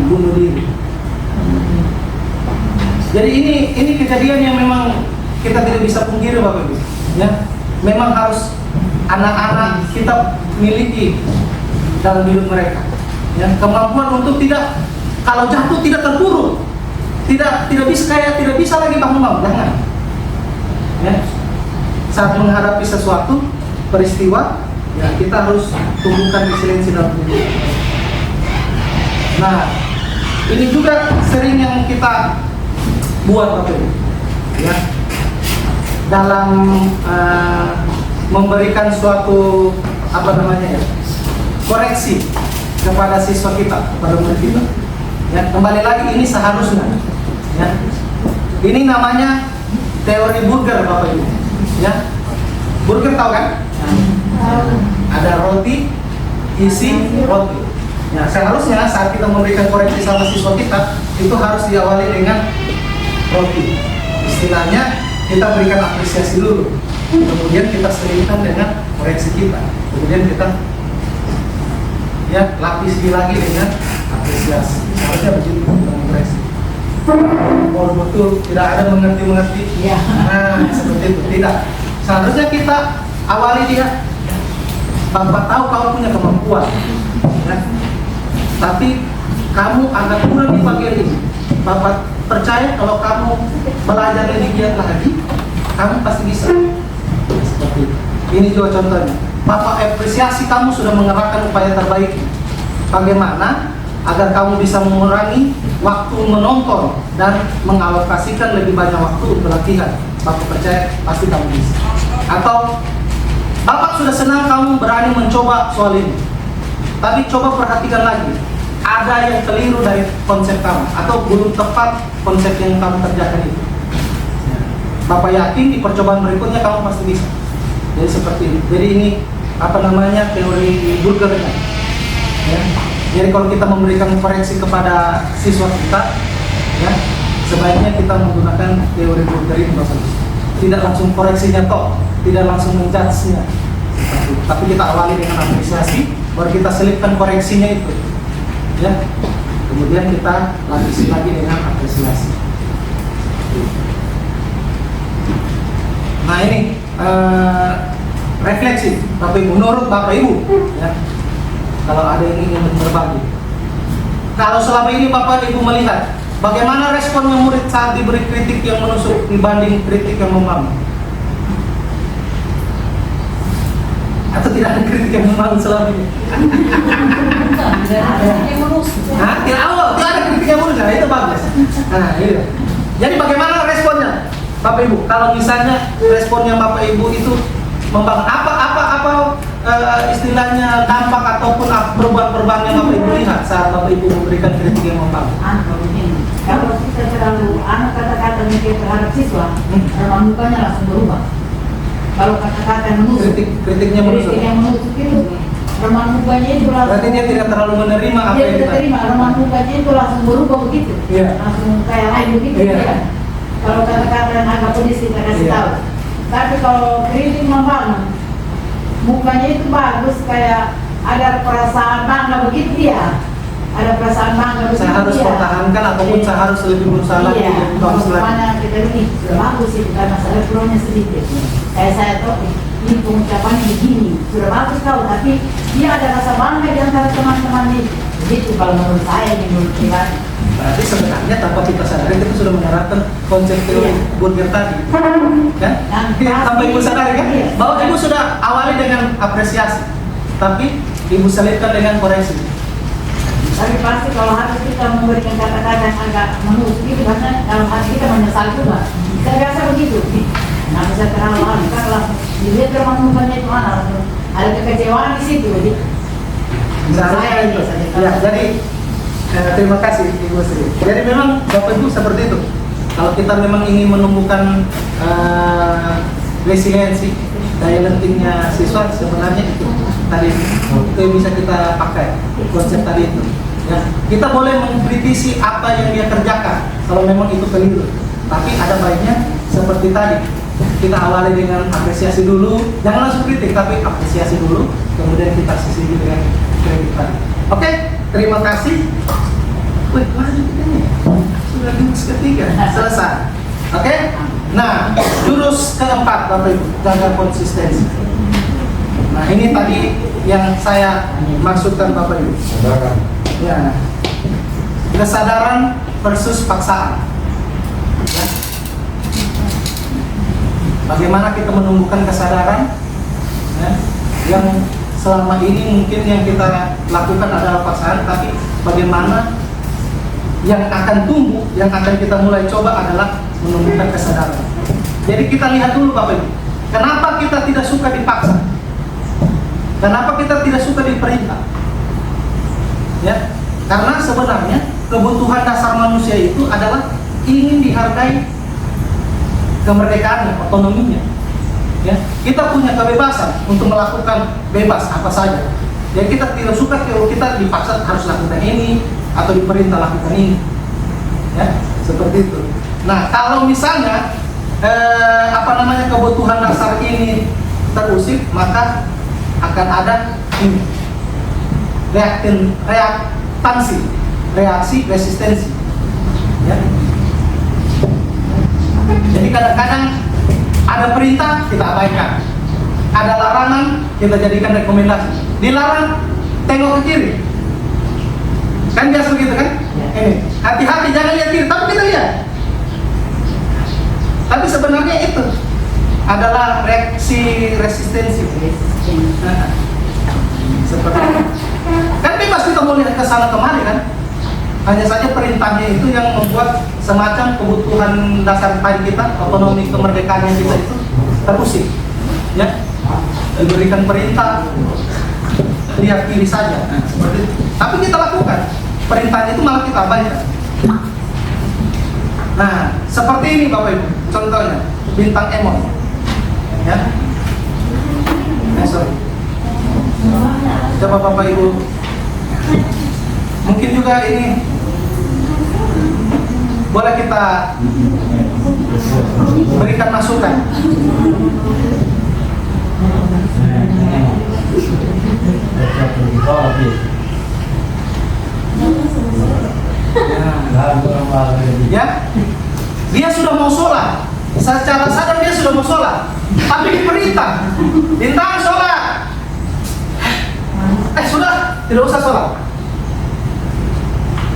bunuh diri. Jadi ini kejadian yang memang kita tidak bisa pungkiri Bapak Ibu. Ya, memang harus anak-anak kita miliki dalam hidup mereka. Ya, kemampuan untuk tidak, kalau jatuh tidak terpuruk, tidak bisa lagi bangun, jangan. Ya, saat menghadapi sesuatu peristiwa, ya kita harus tumbuhkan resiliensi dalam diri. Nah, ini juga sering yang kita buat Bapak Ibu, ya, dalam memberikan suatu koreksi kepada siswa kita, kepada murid kita. Ya, kembali lagi ini seharusnya, ya, ini namanya teori burger Bapak Ibu. Ya, burger tahu kan? Ada roti, isi roti. Ya, seharusnya saat kita memberikan koreksi sama siswa kita, itu harus diawali dengan roti. Istilahnya kita berikan apresiasi dulu, kemudian kita selipkan dengan koreksi kita, kemudian kita ya lapisi lagi dengan apresiasi. Seharusnya begitu koreksi. Kalau betul tidak ada mengerti. Ya. Nah, seperti itu tidak. Seharusnya kita awali dia, Bapak tahu kamu punya kemampuan, ya. Tapi kamu agak kurang di bagian ini. Bapak percaya kalau kamu belajar lebih giat lagi, kamu pasti bisa. Seperti itu. Ini juga contohnya. Bapak apresiasi kamu sudah mengerahkan upaya terbaik. Bagaimana agar kamu bisa mengurangi waktu menonton dan mengalokasikan lebih banyak waktu untuk latihan? Bapak percaya pasti kamu bisa. Atau Bapak sudah senang kamu berani mencoba soal ini, tapi coba perhatikan lagi, ada yang keliru dari konsep kamu atau belum tepat konsep yang kamu kerjakan itu. Bapak yakin di percobaan berikutnya kamu pasti bisa. Jadi seperti ini. Jadi ini teori burger kan? Ya. Jadi kalau kita memberikan koreksi kepada siswa kita, ya, sebaiknya kita menggunakan teori burger ini Bapak. Tidak langsung koreksinya toh, tidak langsung menjudge-nya, tapi kita awali dengan apresiasi, baru kita selipkan koreksinya itu, ya. Kemudian kita lapisi lagi dengan apresiasi. Nah ini refleksi Bapak Ibu, menurut Bapak Ibu, ya, kalau ada yang ingin berbagi. Kalau selama ini Bapak Ibu melihat bagaimana responnya murid saat diberi kritik yang menusuk dibanding kritik yang membangun? Atau tidak ada kritik yang membangun selama ini? Tidak ada kritik yang menusuk, nah itu bagus. Nah itu. Jadi bagaimana responnya Bapak Ibu? Kalau misalnya responnya Bapak Ibu itu membangun, apa istilahnya dampak ataupun perubahan-perubahan yang Bapak Ibu lihat saat Bapak Ibu memberikan kritik yang membangun? Kalau kita terlalu kata-kata negatif terhadap siswa, ramah mukanya langsung berubah. Kalau kata-kata yang menusuk, kritiknya menusuk itu, ramah mukanya itu langsung. Berarti dia tidak terlalu menerima apa yang kita terima, ramah mukanya itu langsung berubah begitu, langsung kayak lain begitu, kan? Kalau kata-kata yang agak pedis kita kasih tahu. Tapi kalau kritik membangun, mukanya itu bagus, kayak ada perasaan bangga begitu ya. Ada perasaan bangga begitu. Saya harus pertahankan ataupun saya harus lebih berusaha lagi. Mana kita ini sudah bagus sih, karena saya flownya sedikit. Saya tahu ini pengucapannya begini, sudah bagus tahu, tapi dia ada rasa bangga di antara teman-teman ini. Begitu kalau menurut saya, menurut pribadi. Berarti sebenarnya tanpa kita sadari kita sudah menerapkan konsep teori burger tadi, kan? Tanpa ibu sadari kan? Bahwa ibu sudah awali dengan apresiasi, tapi ibu selipkan dengan koreksi. Tapi pasti kalau hati kita memberikan kata-kata yang agak menusuk itu, karena dalam hati kita menyesal juga. Saya biasa begitu. Nah, bisa terlalu lama, kan langsung dilihat rumah mukanya itu mana, ada kekecewaan di situ. Misalnya itu. Ya, jadi terima kasih Ibu Sri. Jadi memang Bapak Ibu seperti itu. Kalau kita memang ingin menumbuhkan resiliensi, daya lentingnya siswa, sebenarnya itu tadi itu yang bisa kita pakai konsep tadi itu. Ya, kita boleh mengkritisi apa yang dia kerjakan kalau memang itu keliru. Tapi ada baiknya seperti tadi, kita awali dengan apresiasi dulu, jangan langsung kritik, tapi apresiasi dulu, kemudian kita sisiri dengan kritik tadi. Oke, terima kasih. Wih, mana kita nih? Sudah jam ketiga, selesai. Oke, Nah, jurus keempat Bapak Ibu, jaga konsistensi. Nah, ini tadi yang saya maksudkan Bapak Ibu. Ya. Kesadaran versus paksaan. Ya. Bagaimana kita menumbuhkan kesadaran, ya, yang selama ini mungkin yang kita lakukan adalah paksaan, tapi bagaimana yang akan tumbuh, yang akan kita mulai coba adalah menumbuhkan kesadaran. Jadi kita lihat dulu Bapak Ibu, kenapa kita tidak suka dipaksa? Kenapa kita tidak suka diperintah? Ya, karena sebenarnya kebutuhan dasar manusia itu adalah ingin dihargai kemerdekaannya, otonominya. Ya, kita punya kebebasan untuk melakukan bebas apa saja. Ya, kita tidak suka kalau kita dipaksa harus lakukan ini atau diperintah lakukan ini. Ya, seperti itu. Nah, kalau misalnya kebutuhan dasar ini terusik, maka akan ada ini reaksi resistensi. Ya. Jadi kadang-kadang ada perintah kita abaikan, ada larangan kita jadikan rekomendasi. Dilarang tengok ke kiri, kan biasa begitu kan? Ini hati-hati jangan lihat kiri, tapi kita lihat. Tapi sebenarnya itu adalah reaksi resistensi. Seperti itu. Kan bebas kita mau lihat ke sana kemari kan? Hanya saja perintahnya itu yang membuat semacam kebutuhan dasar tadi kita, otonomi kemerdekaan kita itu terusik. Ya, diberikan perintah lihat kiri saja. Nah, seperti itu. Tapi kita lakukan perintahnya itu malah kita abaikan. Nah, seperti ini Bapak Ibu, contohnya bintang Emon. Ya, sorry. Coba Bapak Ibu, mungkin juga ini boleh kita berikan masukan. Ya, dia sudah mau sholat, secara sadar dia sudah mau sholat, tapi diperintah, bintang sholat. Sudah, tidak usah sholat.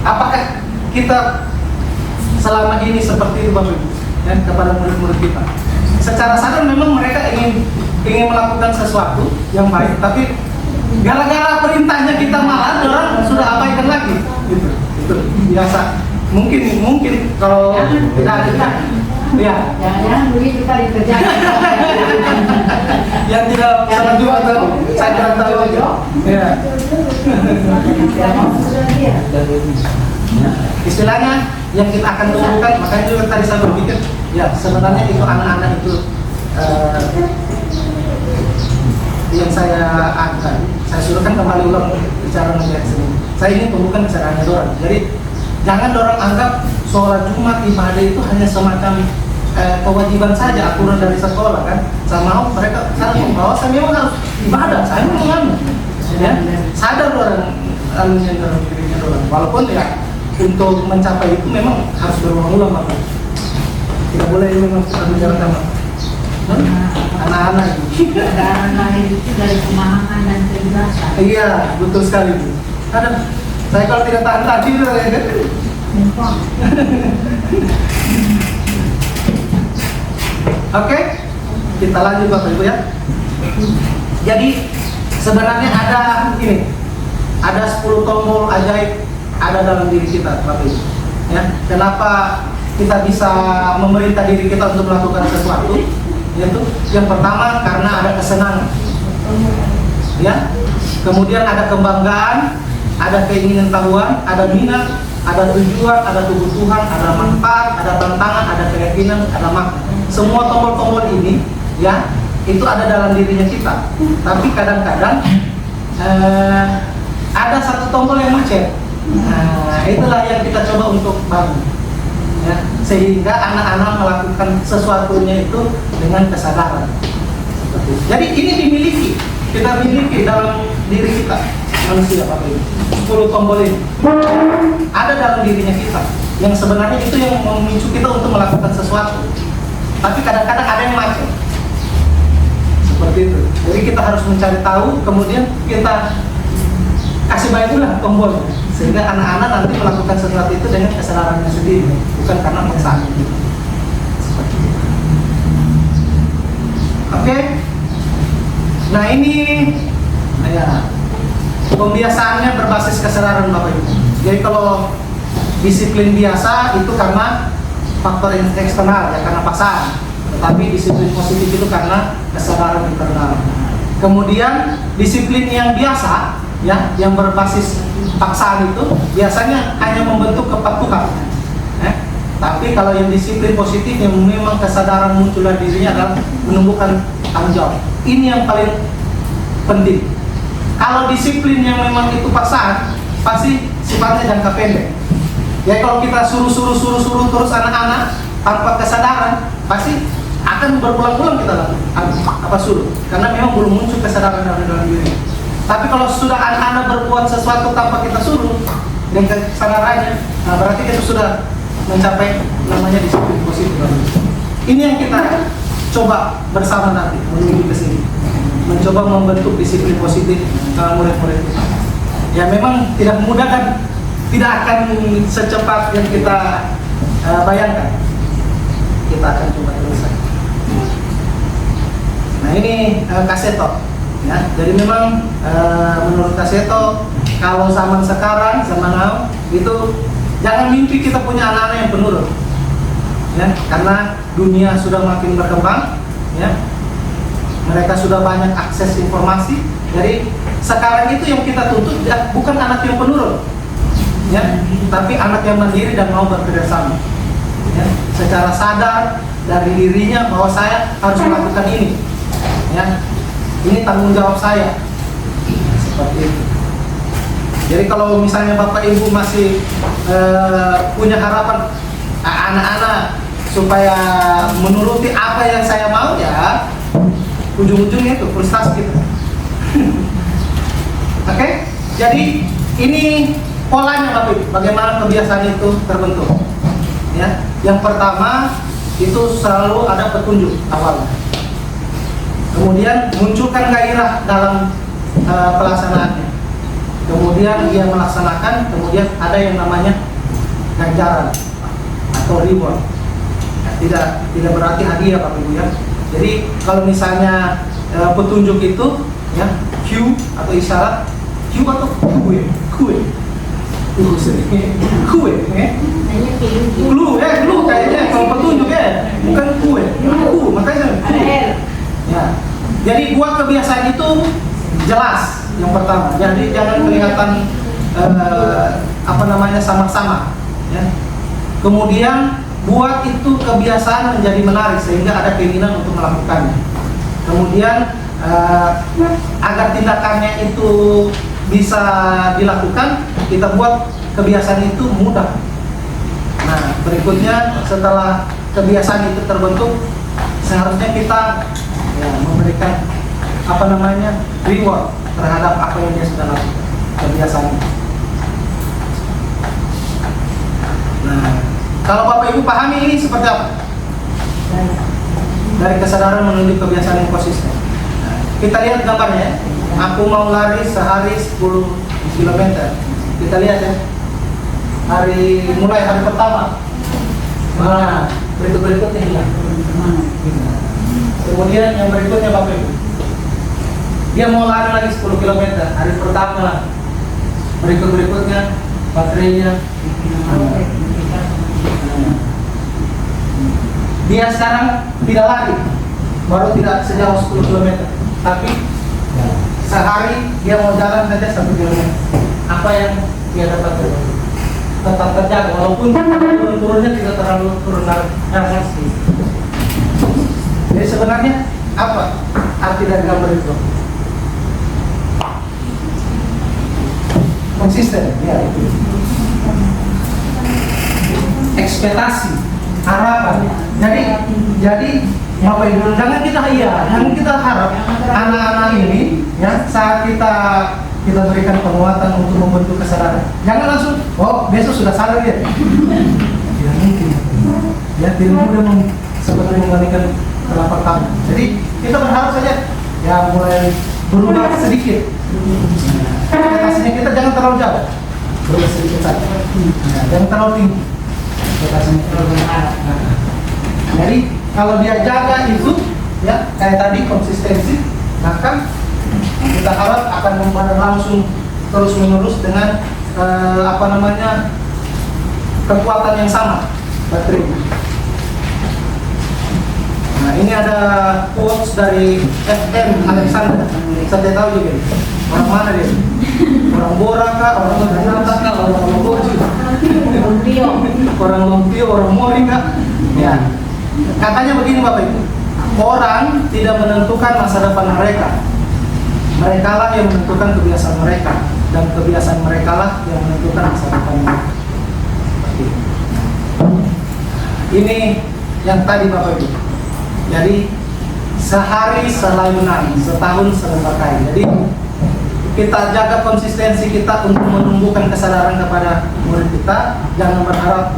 Apakah kita selama ini seperti itu Bapak Ibu, ya, kepada murid-murid kita? Secara sadar memang mereka ingin melakukan sesuatu yang baik, tapi gara-gara perintahnya kita malah orang sudah abaikan lagi. Itu biasa. Mungkin kalau kita ya, jangan begitu kali terjadi. yang tidak salah juga atau saya tidak tahu aja. Ya. Istilahnya yang kita akan tumbuhkan, makanya juga tadi saya berpikir, ya sebenarnya itu anak-anak itu yang saya akan, saya suruhkan kembali ulang bicara mengenai sini. Saya ingin tumbuhkan kesadarannya dorang. Jadi jangan dorang anggap sholat Jumat ibadah itu hanya semacam kewajiban saja, aturan dari sekolah kan. Saya mau mereka sadar bahwa saya memang harus ibadah, saya memang ya, sadar dorang alunya dalam dirinya dorang. Walaupun ya untuk mencapai itu memang harus berulang-ulang Bapak. Tidak boleh memang kita menjalankan anak-anak itu. Anak itu dari pemahaman dan kebiasaan. Iya, betul sekali Bu. Ada, saya kalau tidak tahan tadi itu ya kan. Oke, kita lanjut Bapak Ibu ya. Jadi sebenarnya ada ini, ada 10 tombol ajaib ada dalam diri kita Bapak Ibu. Ya, kenapa kita bisa memerintah diri kita untuk melakukan sesuatu? Yaitu yang pertama karena ada kesenangan. Ya. Kemudian ada kebanggaan, ada keinginan tahuan, ada minat, ada tujuan, ada kebutuhan, ada manfaat, ada tantangan, ada keyakinan, ada makna. Semua tombol-tombol ini ya, itu ada dalam dirinya kita. Tapi kadang-kadang ada satu tombol yang macet. Nah, itulah yang kita coba untuk bangun. Ya, sehingga anak-anak melakukan sesuatunya itu dengan kesadaran. Jadi ini kita miliki dalam diri kita manusia Bapak Ibu. 10 tombol ini ada dalam dirinya kita, yang sebenarnya itu yang memicu kita untuk melakukan sesuatu. tapi kadang-kadang ada yang macet. Seperti itu. Jadi kita harus mencari tahu, kemudian kita kasih baik pula tombol, sehingga anak-anak nanti melakukan sesuatu itu dengan kesadarannya sendiri, bukan karena paksaan. Seperti itu. Oke. Nah ini ya, pembiasaannya berbasis kesadaran Bapak Ibu. Jadi kalau disiplin biasa itu karena faktor eksternal, ya karena paksaan. Tetapi disiplin positif itu karena kesadaran internal. Kemudian disiplin yang biasa, ya, yang berbasis paksaan itu biasanya hanya membentuk kepatuhan. Tapi kalau yang disiplin positif yang memang kesadaran muncul dari dirinya adalah menumbuhkan tanggung jawab. Ini yang paling penting. Kalau disiplin yang memang itu paksaan, pasti sifatnya jangka pendek. Ya kalau kita suruh terus anak-anak tanpa kesadaran, pasti akan berbulan-bulan kita lakukan suruh, karena memang belum muncul kesadaran dalam diri. Tapi kalau sudah anak-anak berbuat sesuatu tanpa kita suruh dengan kesadarannya, nah berarti kita sudah mencapai namanya disiplin positif. Ini yang kita coba bersama nanti menuju ke sini, mencoba membentuk disiplin positif murid-murid kita. Ya memang tidak mudah dan tidak akan secepat yang kita bayangkan. Kita akan coba selesai. Nah ini Kaseto, ya. Jadi memang menurut Kaseto, kalau zaman sekarang, zaman now itu jangan mimpi kita punya anak-anak yang penurut, ya. Karena dunia sudah makin berkembang, ya. Mereka sudah banyak akses informasi. Jadi sekarang itu yang kita tuntut bukan anak yang penurut, ya, tapi anak yang mandiri dan mau bekerja sama, ya, secara sadar dari dirinya bahwa saya harus melakukan ini, ya, ini tanggung jawab saya, seperti itu. Jadi kalau misalnya Bapak Ibu masih punya harapan anak-anak supaya menuruti apa yang saya mau, ya ujung-ujungnya itu frustasi kita. Oke, jadi ini polanya Bapak Ibu, bagaimana kebiasaan itu terbentuk. Ya, yang pertama itu selalu ada petunjuk awalnya. Kemudian munculkan gairah dalam pelaksanaannya. Kemudian dia melaksanakan, kemudian ada yang namanya ganjaran atau reward. Ya, tidak berarti hadiah Bapak Ibu, ya. Jadi kalau misalnya petunjuk itu, ya, Q atau isyarat, Q atau kue, clue kayaknya kalau petunjuk, ya, bukan kue, makanya ya. Jadi buat kebiasaan itu jelas yang pertama. Jadi jangan kelihatan sama-sama, ya. Kemudian buat itu kebiasaan menjadi menarik sehingga ada keinginan untuk melakukannya. Kemudian agar tindakannya itu bisa dilakukan, kita buat kebiasaan itu mudah. Nah, berikutnya setelah kebiasaan itu terbentuk, seharusnya kita memberikan reward terhadap apa yang dia sudah lakukan, kebiasaan. Nah, kalau Bapak Ibu pahami ini seperti apa? Dari kesadaran menuju kebiasaan yang konsisten. Nah, kita lihat gambarnya, ya. Aku mau lari sehari 10 km. Kita lihat, ya. Mulai hari pertama. Nah, berikutnya hilang. Kemudian yang berikutnya Bapak Ibu, dia mau lari lagi 10 km. Hari pertama. Berikutnya baterainya. Dia sekarang tidak lari, baru tidak sejauh 10 km, tapi sehari dia mau jalan saja 1 km. Apa yang dia dapat tetap terjaga, walaupun turun-turunnya tidak terlalu turun drastis. Jadi sebenarnya apa arti dari gambar itu? Konsisten, ya. Ekspektasi, harapan. Jadi Bapak Ibu, jangan kita harap anak-anak ini, ya, saat kita berikan penguatan untuk membentuk kesadaran, jangan langsung, oh besok sudah sadar ya. Tidak mungkin. Ya, tidak mudah seperti membandingkan telah pertama. Jadi kita berharap saja ya mulai berubah sedikit. Vegetasinya kita jangan terlalu jauh, berubah sedikit saja. Nah, jangan terlalu tinggi. Vegetasinya terlalu anak. Jadi kalau dia jaga itu ya kayak tadi konsistensi, maka kita harap akan berlangsung terus menerus dengan kekuatan yang sama baterai. Nah ini ada quotes dari FM Alexander. Saya tahu juga orang mana dia? Orang Bora kah? Orang Ternate kah? Orang Lombok? Orang Lumpio, orang Mori kah? Ya. Katanya begini Bapak Ibu, orang tidak menentukan masa depan mereka. Mereka lah yang menentukan kebiasaan mereka, dan kebiasaan mereka lah yang menentukan masa depan mereka. Ini yang tadi Bapak Ibu. Jadi sehari selayunan, setahun selembar kain. Jadi kita jaga konsistensi kita untuk menumbuhkan kesadaran kepada murid kita. Jangan berharap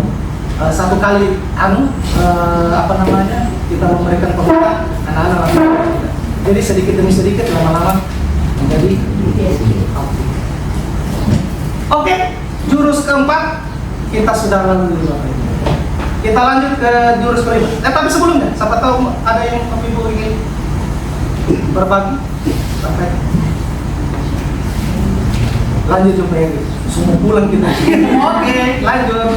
satu kali kita memberikan pengetahuan anak-anak langsung. Jadi sedikit demi sedikit lama-lama menjadi oke. Jurus keempat kita sudah lalui Bapak Ibu. Kita lanjut ke jurus kelima. Tapi sebelumnya, siapa tahu ada yang Bapak Ibu ingin berbagi sampai lanjut Bapak Ibu. Semua pulang kita. Oke, lanjut.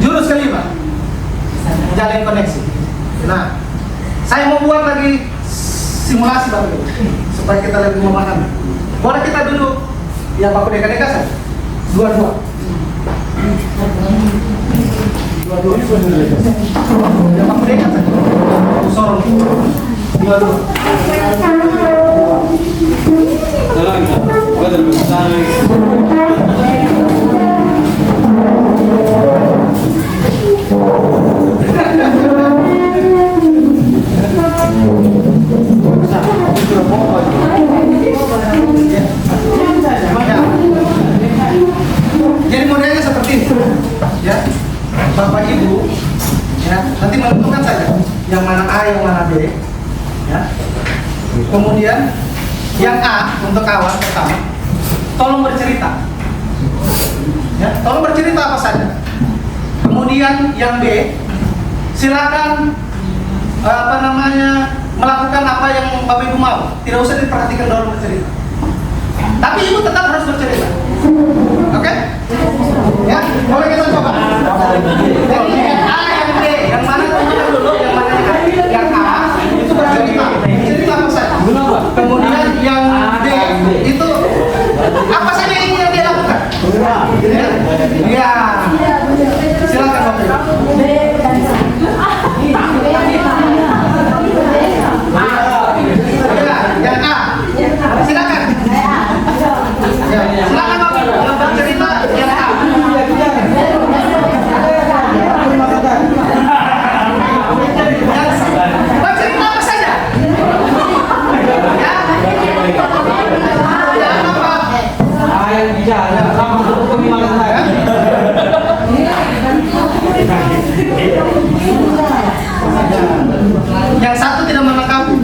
Jurus kelima, jalin koneksi. Nah, saya mau buat lagi simulasi Bapak Ibu supaya kita lebih memahami. Boleh kita duduk ya Bapak deka-deka saja. Dua-dua. Ya Bapak deka saja. Sorong. Dua-dua. Jadi modelnya seperti ini, ya, Bapak Ibu, ya, nanti menentukan saja yang mana A, yang mana B, ya. Kemudian yang A untuk awal pertama, tolong bercerita, ya, tolong bercerita apa saja. Kemudian yang B, silakan melakukan apa yang Bapak Ibu mau, tidak usah diperhatikan dalam bercerita. Tapi Ibu tetap harus bercerita. Oke? Ya, boleh kita coba. Jadi yang A, yang B, yang mana dulu, yang mana yang A itu bercerita. Cerita apa saja. Kemudian yang B itu apa saja yang dia lakukan. Ya. Silakan Bapak. Yang A, silakan. Silakan Bapak bercerita yang A. Bercerita apa saja? Yang satu tidak melengkapi.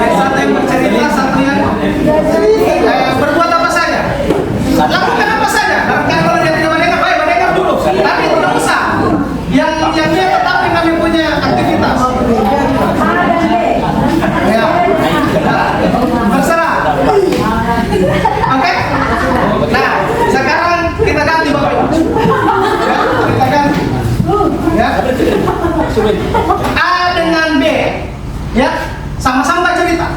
Yang satu yang bercerita, satu yang berbuat apa saja. Lakukan apa saja. Kalau dia tidak mendengar, baik mendengar dulu. Tapi tidak usah. Yang dia tetapi kami punya aktivitas. Ya. Terserah. Oke? Nah, sekarang kita ganti Bapak Ibu. Ya, kita ganti. Ya. A dengan B, ya, sama-sama cerita.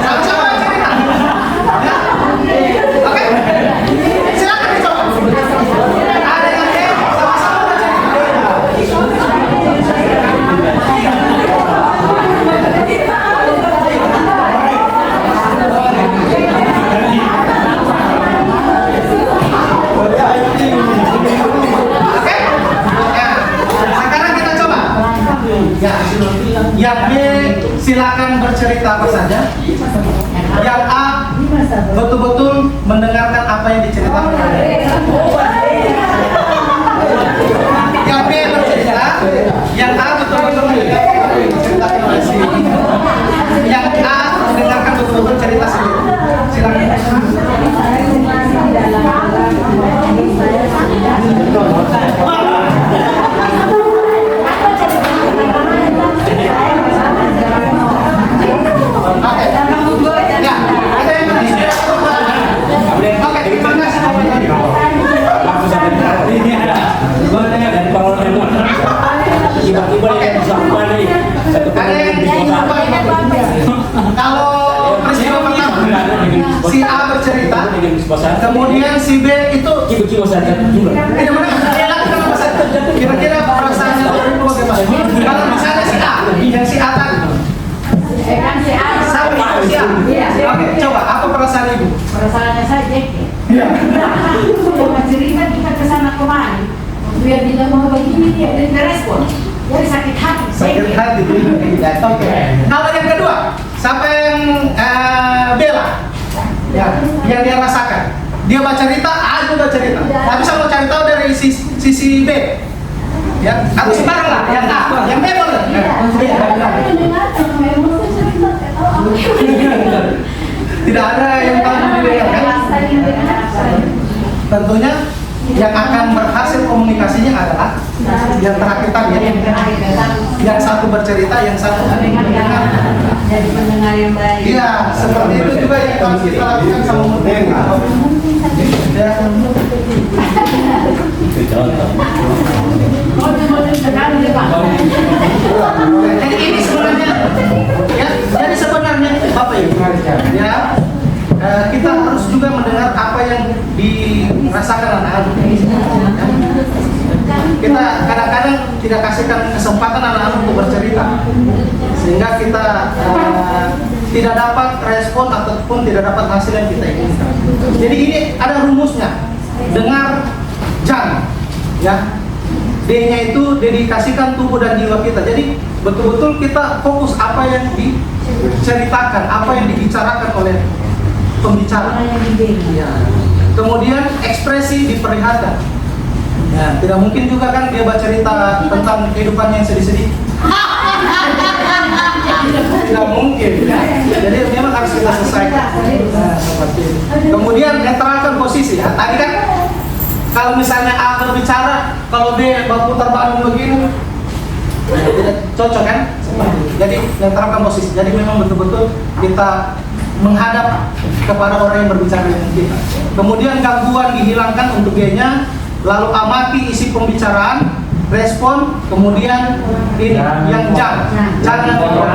Sama-sama cerita. Ya. Oke? Silakan dicoba. A dengan B sama-sama Ya, yang B silakan bercerita apa saja. diceritakan. Yang B bercerita, yang A betul-betul diceritakan oleh si yang A mendengarkan betul-betul cerita sendiri. Silakan. Ya, ada yang bercerita. Oke, terima kasih. Dari Paul Raymond. Tiba-tiba dia bisa kembali satu Ada yang kalau peristiwa pertama si A bercerita, kemudian si B itu Kibo-kibo saja juga. kira-kira perasaan itu bagaimana? Kalau misalnya si A, yang si A tadi, Kan si A sampai itu si A. Oke, coba apa perasaan ibu? perasaannya saya jeki. Iya. Cuma cerita kita kesana kemari. Biar dia mau begini dia respon. Jadi sakit hati. Sakit hati. Oke. Kalau yang kedua, siapa yang Bella? Ya, yang dia rasakan. Dia baca cerita, A juga cerita. Tapi saya mau cari tahu dari sisi B. Ya, atau sembarang lah, yang A, yang B boleh. Tidak ada yang tahu dia kan? Tentunya yang akan berhasil komunikasinya adalah yang terakhir tadi ya. Yang satu bercerita, yang satu mendengar. Jadi pendengar yang baik. Iya, seperti itu juga yang harus kita lakukan sama murid. Ya. Jadi ini sebenarnya, ya, jadi sebenarnya Bapak Ibu, ya, kita harus juga mendengar apa yang dirasakan anak-anak. Kita kadang-kadang tidak kasihkan kesempatan anak-anak untuk bercerita, sehingga kita tidak dapat respon ataupun tidak dapat hasil yang kita inginkan. Jadi ini ada rumusnya, dengar, jangan, ya. D-nya itu dedikasikan tubuh dan jiwa kita. Jadi betul-betul kita fokus apa yang diceritakan, apa yang dibicarakan oleh pembicara. Ya. Kemudian ekspresi diperlihatkan. Ya, tidak mungkin juga kan dia bercerita tentang kehidupannya yang sedih-sedih. Tidak mungkin. Ya. Jadi memang harus kita selesaikan. Nah, seperti itu. Kemudian netralkan posisi. Ya. Tadi kan kalau misalnya A berbicara, kalau B berputar balik begini, tidak cocok kan? Jadi netralkan posisi. Jadi memang betul-betul kita menghadap kepada orang yang berbicara dengan kita. Kemudian gangguan dihilangkan untuk B-nya, lalu amati isi pembicaraan, respon, kemudian ini yang jangan dipotong.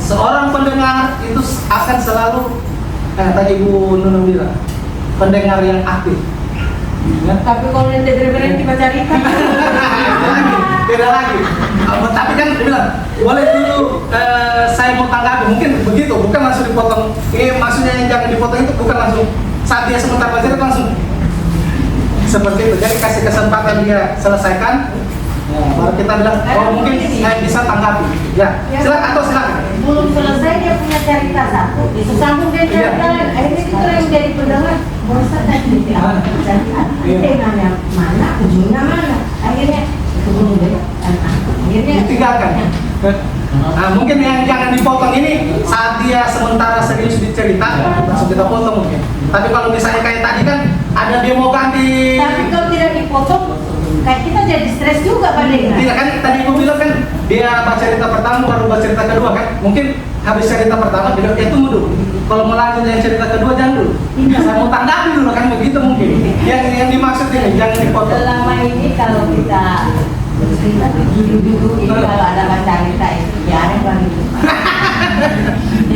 Seorang pendengar itu akan selalu tadi Bu Nunung bilang, pendengar yang aktif. Ya. Tapi kalau yang berhenti baca cerita, beda lagi. Tapi kan dia bilang, boleh dulu saya mau tanggapi, mungkin begitu, bukan langsung dipotong. Maksudnya yang jangan dipotong itu bukan langsung saat dia sebentar baca itu langsung seperti itu. Jadi kasih kesempatan dia selesaikan. Ya, baru kita bilang, oh mungkin saya bisa tanggapi. Ya, silakan atau silakan. belum selesai dia punya cerita satu. Sambung dia cerita, akhirnya kita yang jadi pendengar. Bosan tadi dia temanya mana, ujungnya mana. Akhirnya ketemu deh. Akhirnya Ditinggalkan. Nah, mungkin yang jangan dipotong ini saat dia sementara serius dicerita, langsung kita potong mungkin. Tapi kalau misalnya kayak tadi kan ada dia mau ganti. tapi kalau tidak dipotong, kayak kita jadi stres juga pendengar. Tidak kan tadi ibu bilang kan dia baca cerita pertama baru baca cerita kedua kan? Mungkin habis cerita pertama dia bilang tunggu dulu. Kalau mau lanjut yang cerita kedua jangan dulu. Saya mau tanggapi dulu kan begitu mungkin. Yang dimaksud ini jangan dipotong. Selama ini kalau kita cerita dulu ini kalau ada baca cerita itu biarin begitu.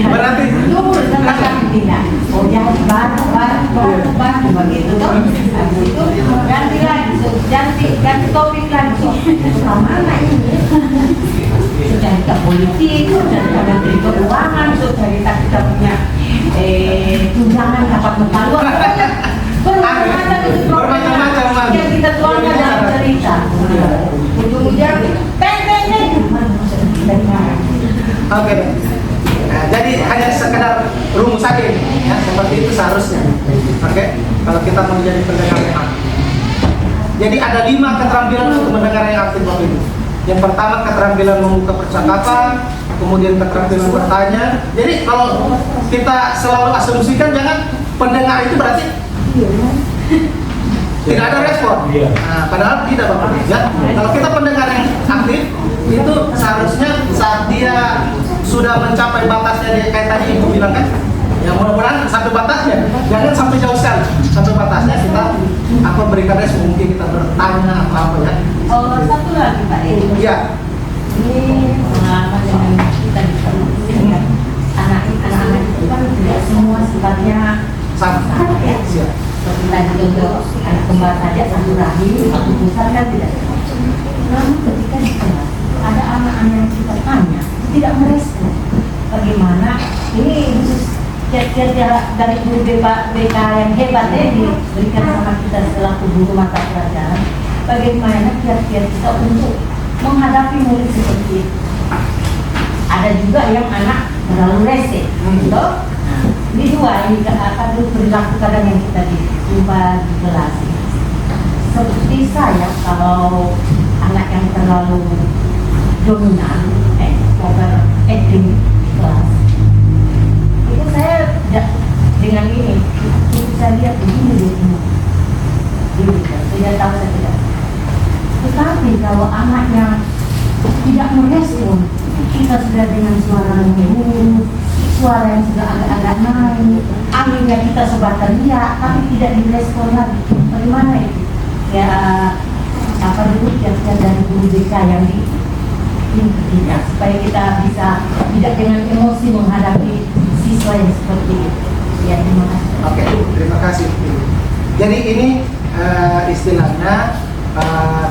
Berarti Tunggu sama tidak. Oh jangan baru begitu tuh. Habis itu ganti lagi, ganti topik lagi. Mana ini? Cerita politik, cerita menteri keuangan, cerita kita punya tunjangan dapat bertaruhan. Bermacam-macam itu Bermacam-macam. yang kita tuangkan dalam cerita. Ujung-ujung pendek. Oke. Nah, jadi hanya sekedar rumus saja ya, seperti itu seharusnya. Oke. kalau kita mau menjadi pendengar yang aktif. Jadi ada 5 keterampilan untuk mendengar yang aktif Bapak Ibu. Yang pertama keterampilan membuka percakapan, kemudian keterampilan bertanya. Jadi kalau kita selalu asumsikan jangan pendengar itu berarti tidak ada respon. Nah, padahal tidak Bapak Ibu. Ya. Kalau kita pendengar yang aktif itu seharusnya saat dia sudah mencapai batasnya, dia kayak tadi Ibu bilang kan, yang mudah-mudahan sampai batasnya, jangan sampai jauh sekali. Sampai batasnya kita berikan respon, mungkin kita bertanya apa ya. Oh, satu lagi Pak Edi. Iya. Ini pengalaman dengan kita di kan anak-anak itu kan tidak semua sifatnya Sama. ya. Siap. Seperti tadi contoh anak kembar saja satu rahim, satu pusat kan tidak. Namun ketika di kelas ada anak-anak yang kita tanya tidak merespon. Bagaimana ini khusus kiat-kiat dari guru BK yang hebat diberikan sama kita selaku guru mata pelajaran. Bagaimana kiat-kiat kita untuk menghadapi murid seperti itu. Ada juga yang anak terlalu rese, gitu. Nah, ini dua ini akan perilaku kadang yang kita jumpa di kelas. Seperti saya, kalau anak yang terlalu dominan, overacting di kelas, itu saya dengan ini, saya lihat begini dia semua. Tidak tahu saya tidak. Tetapi kalau anaknya tidak merespon, kita sudah dengan suara yang suara yang sudah agak-agak naik, anginnya kita sobat teriak, tapi tidak direspon lagi. Bagaimana itu? Ya apa dulu kiat-kiat dari guru BK yang tidak, supaya kita bisa tidak dengan emosi menghadapi siswa yang seperti itu. Ya, terima kasih. Oke, terima kasih. Jadi ini istilahnya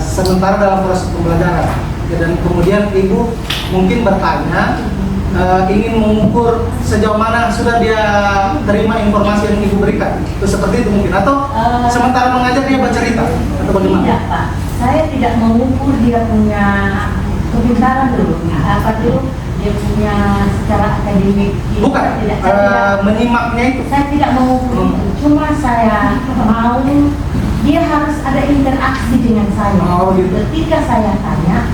sementara dalam proses pembelajaran, dan kemudian ibu mungkin bertanya, ingin mengukur sejauh mana sudah dia terima informasi yang ibu berikan, itu seperti itu mungkin, atau sementara mengajar dia bercerita atau bagaimana? Tidak Pak, saya tidak mengukur dia punya kepintaran dulu, apa dulu dia punya secara akademik. Bukan, menyimaknya itu. Saya tidak mengukur itu, cuma saya mau dia harus ada interaksi dengan saya. Oh, gitu. Ketika saya tanya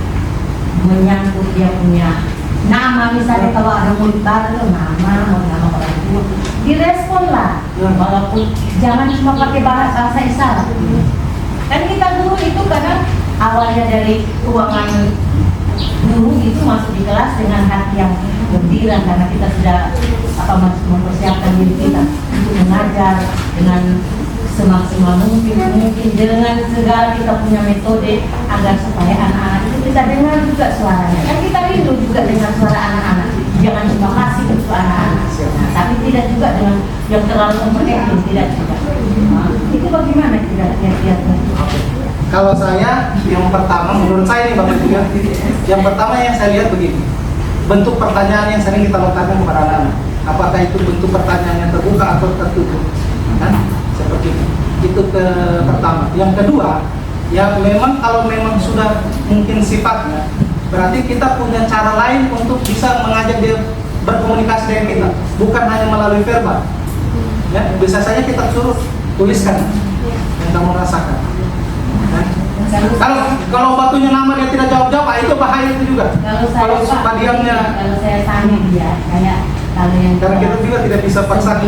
menyangkut dia punya nama, misalnya kalau ada murid baru nama orang tua, direspon lah, walaupun jangan cuma pakai bahasa isyarat. Kan kita dulu itu kadang awalnya dari ruangan guru itu masuk di kelas dengan hati yang gembira karena kita sudah mempersiapkan diri kita untuk mengajar dengan semaksimal mungkin dengan segala kita punya metode agar supaya anak-anak itu kita dengar juga suaranya. Kan kita rindu juga dengan suara anak-anak. Jangan cuma kasih ke anak-anak, nah, tapi tidak juga dengan yang terlalu overacting, tidak juga. Nah, itu bagaimana kiat-kiatnya? Kalau saya, yang pertama menurut saya nih Bapak juga, yang pertama yang saya lihat begini, bentuk pertanyaan yang sering kita lontarkan kepada anak-anak. Apakah itu bentuk pertanyaan yang terbuka atau tertutup? Kan? Seperti itu pertama. Yang kedua, ya memang kalau memang sudah mungkin sifatnya, berarti kita punya cara lain untuk bisa mengajak dia berkomunikasi dengan kita, bukan hanya melalui verbal. Ya, bisa saja kita suruh tuliskan yang kamu rasakan. Kalau batunya nama dia tidak jawab-jawab, itu bahaya itu juga. Kalau diamnya, kalau saya tanya dia, kayak kalau yang karena kita juga tidak bisa paksa.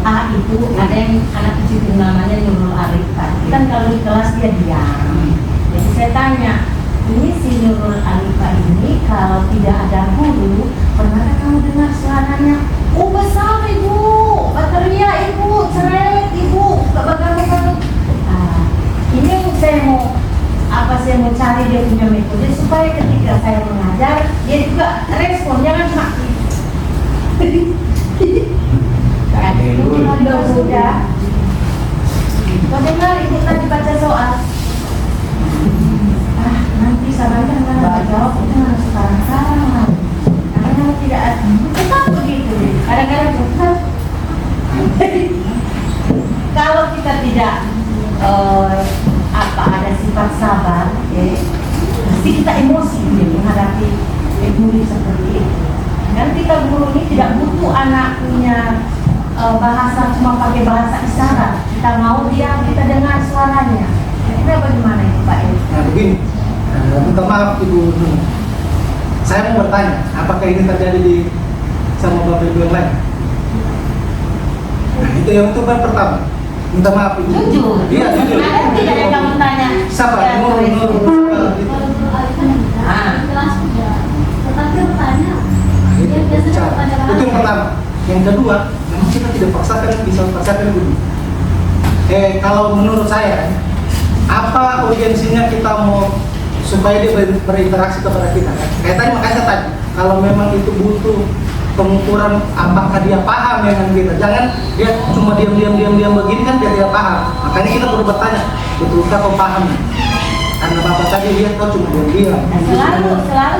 A itu ada yang anak kecil itu namanya Nurul Arifah. Kan kalau di kelas dia diam. Jadi saya tanya, ini si Nurul Arifah ini kalau tidak ada guru, pernahkah kamu dengar suaranya? Oh besar ibu, bateria ibu, cerewet ibu, bagaimana? Ini yang saya mau cari dia punya metode supaya ketika saya mengajar dia juga respon, jangan cuma sudah. Bagaimana ibu tadi baca soal? Nanti sarankan nggak jawab itu harus sekarang. Karena tidak ada, tetap begitu. Kadang-kadang tetap. Kalau kita tidak ada sifat sabar, pasti kita emosi menghadapi murid seperti itu. Dan kita guru ini tidak butuh anak punya bahasa cuma pakai bahasa isyarat. Kita mau dia kita dengar suaranya. Kira bagaimana itu Pak Edi? Nah begini, minta maaf Ibu Nunu. Saya mau bertanya, apakah ini terjadi di sama Bapak Ibu yang lain? Nah, itu yang itu kan pertama. Minta maaf Ibu. Jujur. Iya jujur. Ada tidak yang kamu tanya? Siapa? Ya, Nur. Tetapi bertanya, dia biasanya bertanya Itu yang pertama. Yang kedua, memang kita tidak paksakan, bisa paksakan dulu. Kalau menurut saya, apa urgensinya kita mau supaya dia berinteraksi kepada kita? Kayak tadi makanya saya tanya, kalau memang itu butuh pengukuran apakah dia paham dengan kita. Jangan dia cuma diam begini kan dia tidak paham. Makanya kita perlu bertanya, betulkah kau paham? Karena Bapak tadi lihat kau cuma diam. Selalu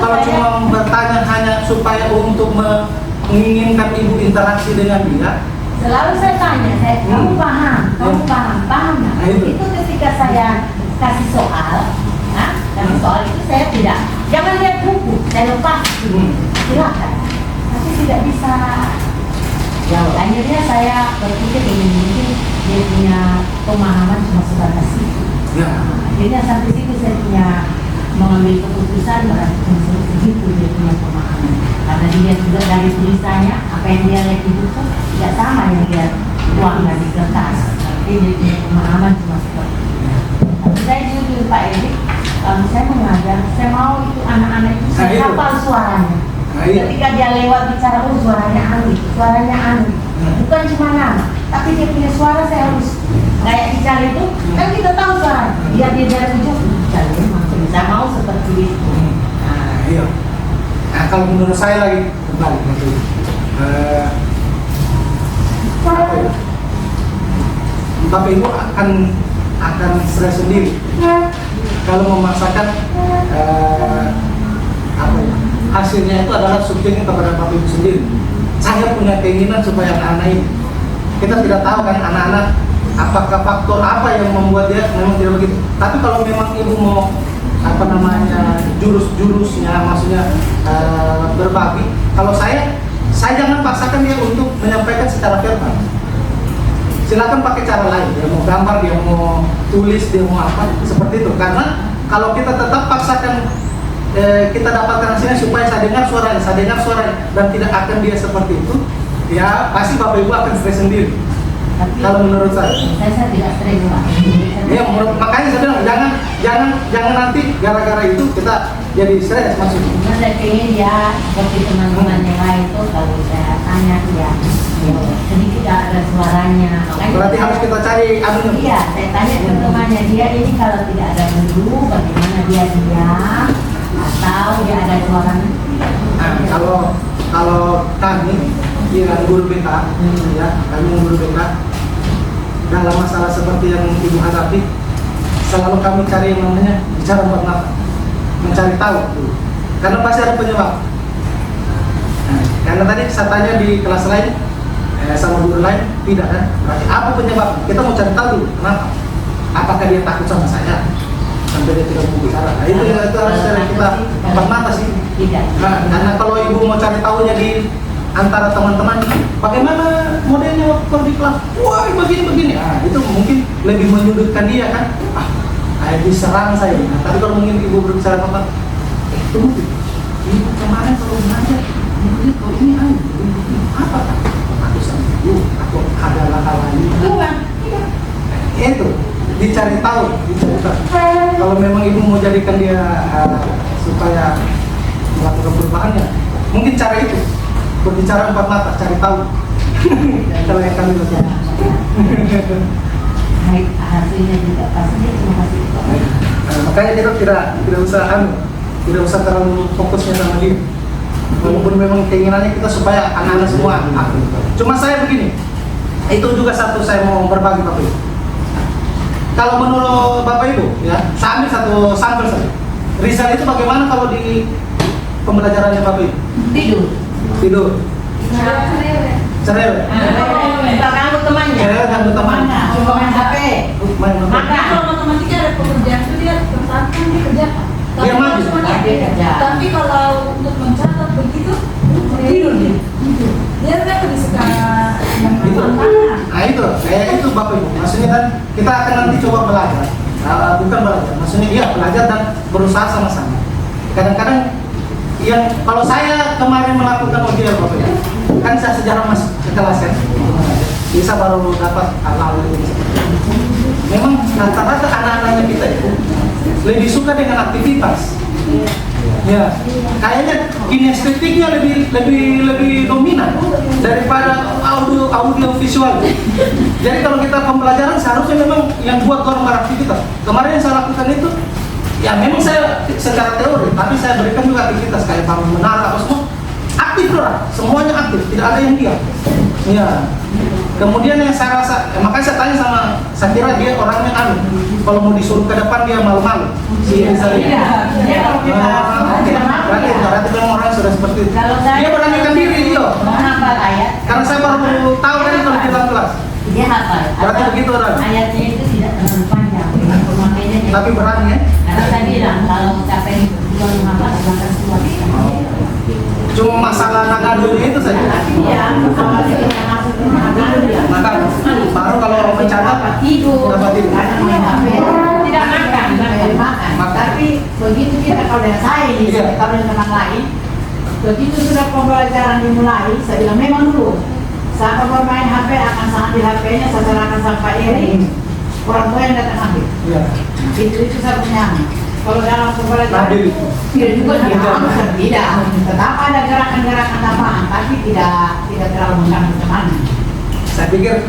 Kalau saya- cuma bertanya hanya supaya untuk menginginkan ibu interaksi dengan dia, Selalu saya tanya, kamu paham nggak? Nah, itu. Itu ketika saya kasih soal, kasih soal itu saya tidak, jangan lihat buku, saya lepas, silakan. Tapi tidak bisa jawab. Akhirnya saya berpikir ini mungkin dia punya pemahaman cuma sebatas itu. ya. Akhirnya sampai situ saya punya mengambil keputusan berarti segitu dia punya pemahaman. Karena dia juga dari tulisannya apa yang dia lihat di buku tidak sama yang dia tuangkan di kertas. Jadi dia punya pemahaman cuma seperti itu. Tapi saya jujur Pak Edi, kalau saya mengajar, saya mau itu anak-anak itu Nah, saya itu. hafal suaranya. Nah, iya. Ketika dia lewat bicara, oh suaranya anu, bukan cuma nama, tapi dia punya suara saya harus kayak dicari itu, kan kita tahu suara. Dia dari ujung, cari maksudnya saya mau seperti itu. Nah, iya. Nah, kalau menurut saya lagi kembali nanti. Apa ya? Bapak Ibu akan stres sendiri kalau memaksakan apa ya? Hasilnya itu adalah subjeknya kepada Bapak Ibu sendiri. Saya punya keinginan supaya anak-anak ini, kita tidak tahu kan anak-anak apakah faktor apa yang membuat dia memang tidak begitu. Tapi kalau memang ibu mau apa namanya jurus-jurusnya, maksudnya berbagi. Kalau saya jangan paksakan dia untuk menyampaikan secara verbal. Silakan pakai cara lain. Dia mau gambar, dia mau tulis, dia mau apa seperti itu. Karena kalau kita tetap paksakan kita dapatkan hasilnya supaya saya dengar suaranya, dan tidak akan dia seperti itu, ya pasti Bapak Ibu akan stres sendiri. Tapi Kalau menurut saya. saya tidak stres Pak. Ya, makanya saya bilang jangan nanti gara-gara itu kita jadi stres maksudnya. Karena saya pengen dia seperti teman-teman yang lain itu kalau saya tanya dia sedikit ada suaranya. Makanya Berarti harus kita cari anunya. Iya, saya tanya ke temannya dia ini kalau tidak ada guru bagaimana dia diam atau dia ada suaranya. Nah, kalau kami dengan guru BK, ya kami guru BK dalam masalah seperti yang ibu hadapi, selalu kami cari yang namanya bicara empat mata, mencari tahu dulu. Karena pasti ada penyebab. Nah, karena tadi saya tanya di kelas lain sama guru lain tidak kan, berarti apa penyebab? Kita mau cari tahu dulu kenapa. Apakah dia takut sama saya sampai dia tidak mau bicara? Nah, itu harus kita empat mata sih. Tidak. Nah, karena kalau ibu mau cari tahunya di antara teman-teman, bagaimana modelnya waktu kalau di kelas, wah begini. Nah, itu mungkin lebih menyudutkan dia kan. Kayak diserang saya. Nah, tapi kalau mungkin ibu berbicara apa? Tunggu, ibu kemarin kalau belajar, ini apa kan? Aku sama ibu, aku ada hal lain. Itu dicari tahu. Kalau memang ibu mau jadikan dia supaya melakukan perubahannya, mungkin cara itu berbicara empat mata, cari tahu. Kalau yang kami lakukan. Hasilnya juga pasti dia cuma kasih itu. Makanya kita tidak usah terlalu fokusnya sama dia. Walaupun memang keinginannya kita supaya anak-anak semua aktif. Cuma saya begini, itu juga satu saya mau berbagi Bapak Ibu. Kalau menurut Bapak Ibu, ya, saya ambil satu sampel saja. Rizal itu bagaimana kalau di pembelajarannya Bapak Ibu? Tidur. Cerewet. Kita ganggu temannya. Cerewet ganggu teman. Cuma main HP. Main apa? Makan. Kalau matematika ada pekerjaan itu dia tertahan dia kerjakan. Dia maju. Dia kerja. Tapi kalau untuk mencatat begitu, tidur dia. Dia kan lebih suka yang Itu itu Bapak Ibu, maksudnya kan kita akan nanti coba belajar, bukan belajar, maksudnya iya belajar dan berusaha sama-sama. Kadang-kadang yang kalau saya kemarin melakukan OJL Bapak Ibu, kan saya sejarah masuk ke kelas kan, bisa baru dapat hal-hal itu. Memang rata-rata anak-anaknya kita itu lebih suka dengan aktivitas. Ya, kayaknya kinestetiknya lebih dominan daripada audio visual. Jadi kalau kita pembelajaran seharusnya memang yang buat orang beraktivitas. Kemarin yang saya lakukan itu, ya memang saya secara teori, tapi saya berikan juga aktivitas kayak bangun menara apa semua aktif orang, semuanya aktif, tidak ada yang diam. Ya. Kemudian yang saya rasa, makanya saya tanya sama, saya kira dia orangnya kalau mau disuruh ke depan dia malu-malu. Iya, kalau kita Berarti memang orang sudah seperti itu. Dia beranikan diri dia. Menghafal ayat. Karena saya baru tahu kan kalau di dalam kelas. Dia hafal. Berarti begitu orang. Ayatnya itu tidak terlalu panjang. Makanya dia. Tapi berani ya. Karena saya bilang kalau capek dua menghafal akan keluar. Cuma masalah nagadonya itu saja. Iya, kalau kita masuk ke mana dia. Maka baru kalau mencatat Tidur, dapat tidur. karena main HP, tidak makan, makan. Tapi begitu kita kalau dengan saya ini, Iya. kalau dengan teman lain, begitu sudah pembelajaran dimulai, saya bilang memang dulu saat bermain HP akan saya ambil HP-nya, saya serahkan sama Pak Eri, orang tua yang datang ambil. Iya. Itu saya punya. Kalau dalam pembelajaran Nabil itu. tidak juga tidak, tetap ada gerakan-gerakan tambahan, tapi tidak terlalu mengganggu teman. Saya pikir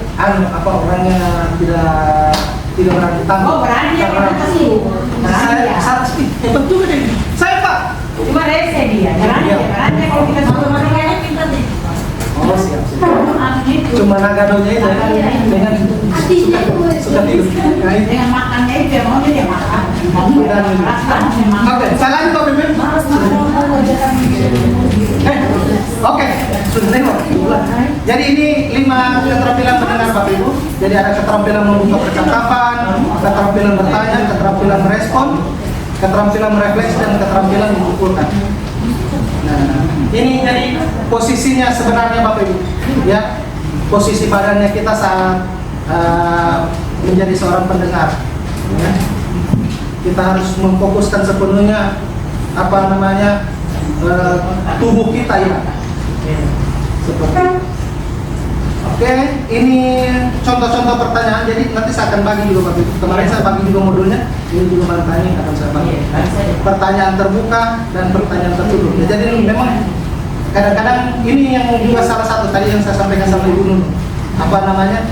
orangnya tidak berani tamu. Oh, berani dia kita sih. Berani ya. Saya betul deh. Saya Pak. Cuma rese dia, berani kalau kita suruh Makanya pintar deh. Oh siap. itu. Cuma nagadonya itu dengan suka tidur. Nah, itu. Dengan makannya itu yang maunya dia makan. Oke, saya lanjut Pak Pimpin. Oke, sudah tengok. Jadi ini 5 keterampilan mendengar Bapak Ibu. Jadi ada keterampilan membuka percakapan, keterampilan bertanya, keterampilan merespon, keterampilan merefleksi, dan keterampilan mengumpulkan. Nah, ini jadi posisinya sebenarnya Bapak Ibu. Ya, posisi badannya kita saat menjadi seorang pendengar. Ya. Kita harus memfokuskan sepenuhnya tubuh kita ya. Seperti. Oke, ini contoh-contoh pertanyaan. Jadi nanti saya akan bagi juga Pak. Kemarin saya bagi juga modulnya. Ini juga pertanyaan akan saya bagi. Pertanyaan terbuka dan pertanyaan tertutup. Ya, jadi memang kadang-kadang ini yang juga salah satu tadi yang saya sampaikan sama Ibu Nun.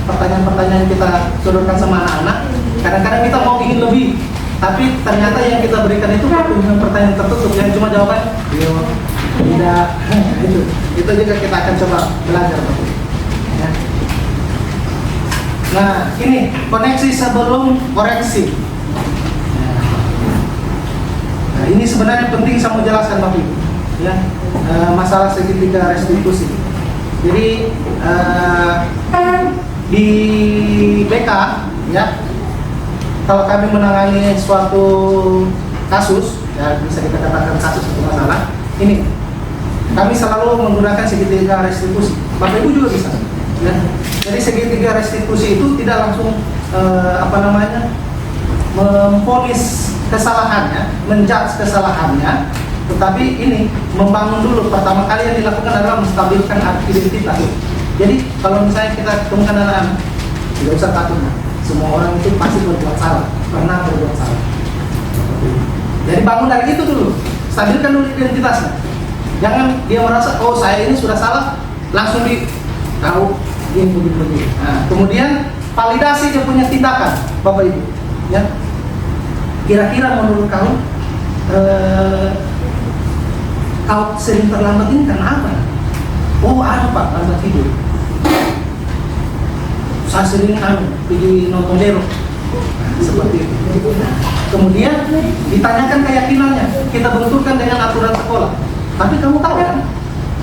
Pertanyaan-pertanyaan yang kita sodorkan sama anak-anak. Kadang-kadang kita mau ingin lebih, tapi ternyata yang kita berikan itu pertanyaan tertutup yang cuma jawaban tidak. Itu juga kita akan coba belajar Pak. Ya. Nah, ini koneksi sebelum koreksi. Nah, ini sebenarnya penting saya mau jelaskan Bapak Ibu. Ya, masalah segitiga restitusi. Jadi di BK ya, kalau kami menangani suatu kasus, ya bisa kita katakan kasus atau masalah, ini kami selalu menggunakan segitiga restitusi. Bapak Ibu juga bisa. Ya. Jadi segitiga restitusi itu tidak langsung memvonis kesalahannya, menjudge kesalahannya, tetapi ini membangun dulu. Pertama kali yang dilakukan adalah menstabilkan identitas. Jadi kalau misalnya kita ketemukan anak-anak, tidak usah takut. Semua orang itu pasti berbuat salah, pernah berbuat salah. Jadi bangun dari itu dulu, stabilkan dulu identitasnya. Jangan dia merasa, oh saya ini sudah salah, langsung tahu ini begini. Nah, kemudian validasi dia punya tindakan, Bapak Ibu. Ya, kira-kira menurut kau sering terlambat ini karena apa? Oh, Pak, lambat tidur. Saya sering pergi nonton dero. Seperti itu. Kemudian ditanyakan keyakinannya, kita benturkan dengan aturan sekolah. Tapi kamu tahu kan,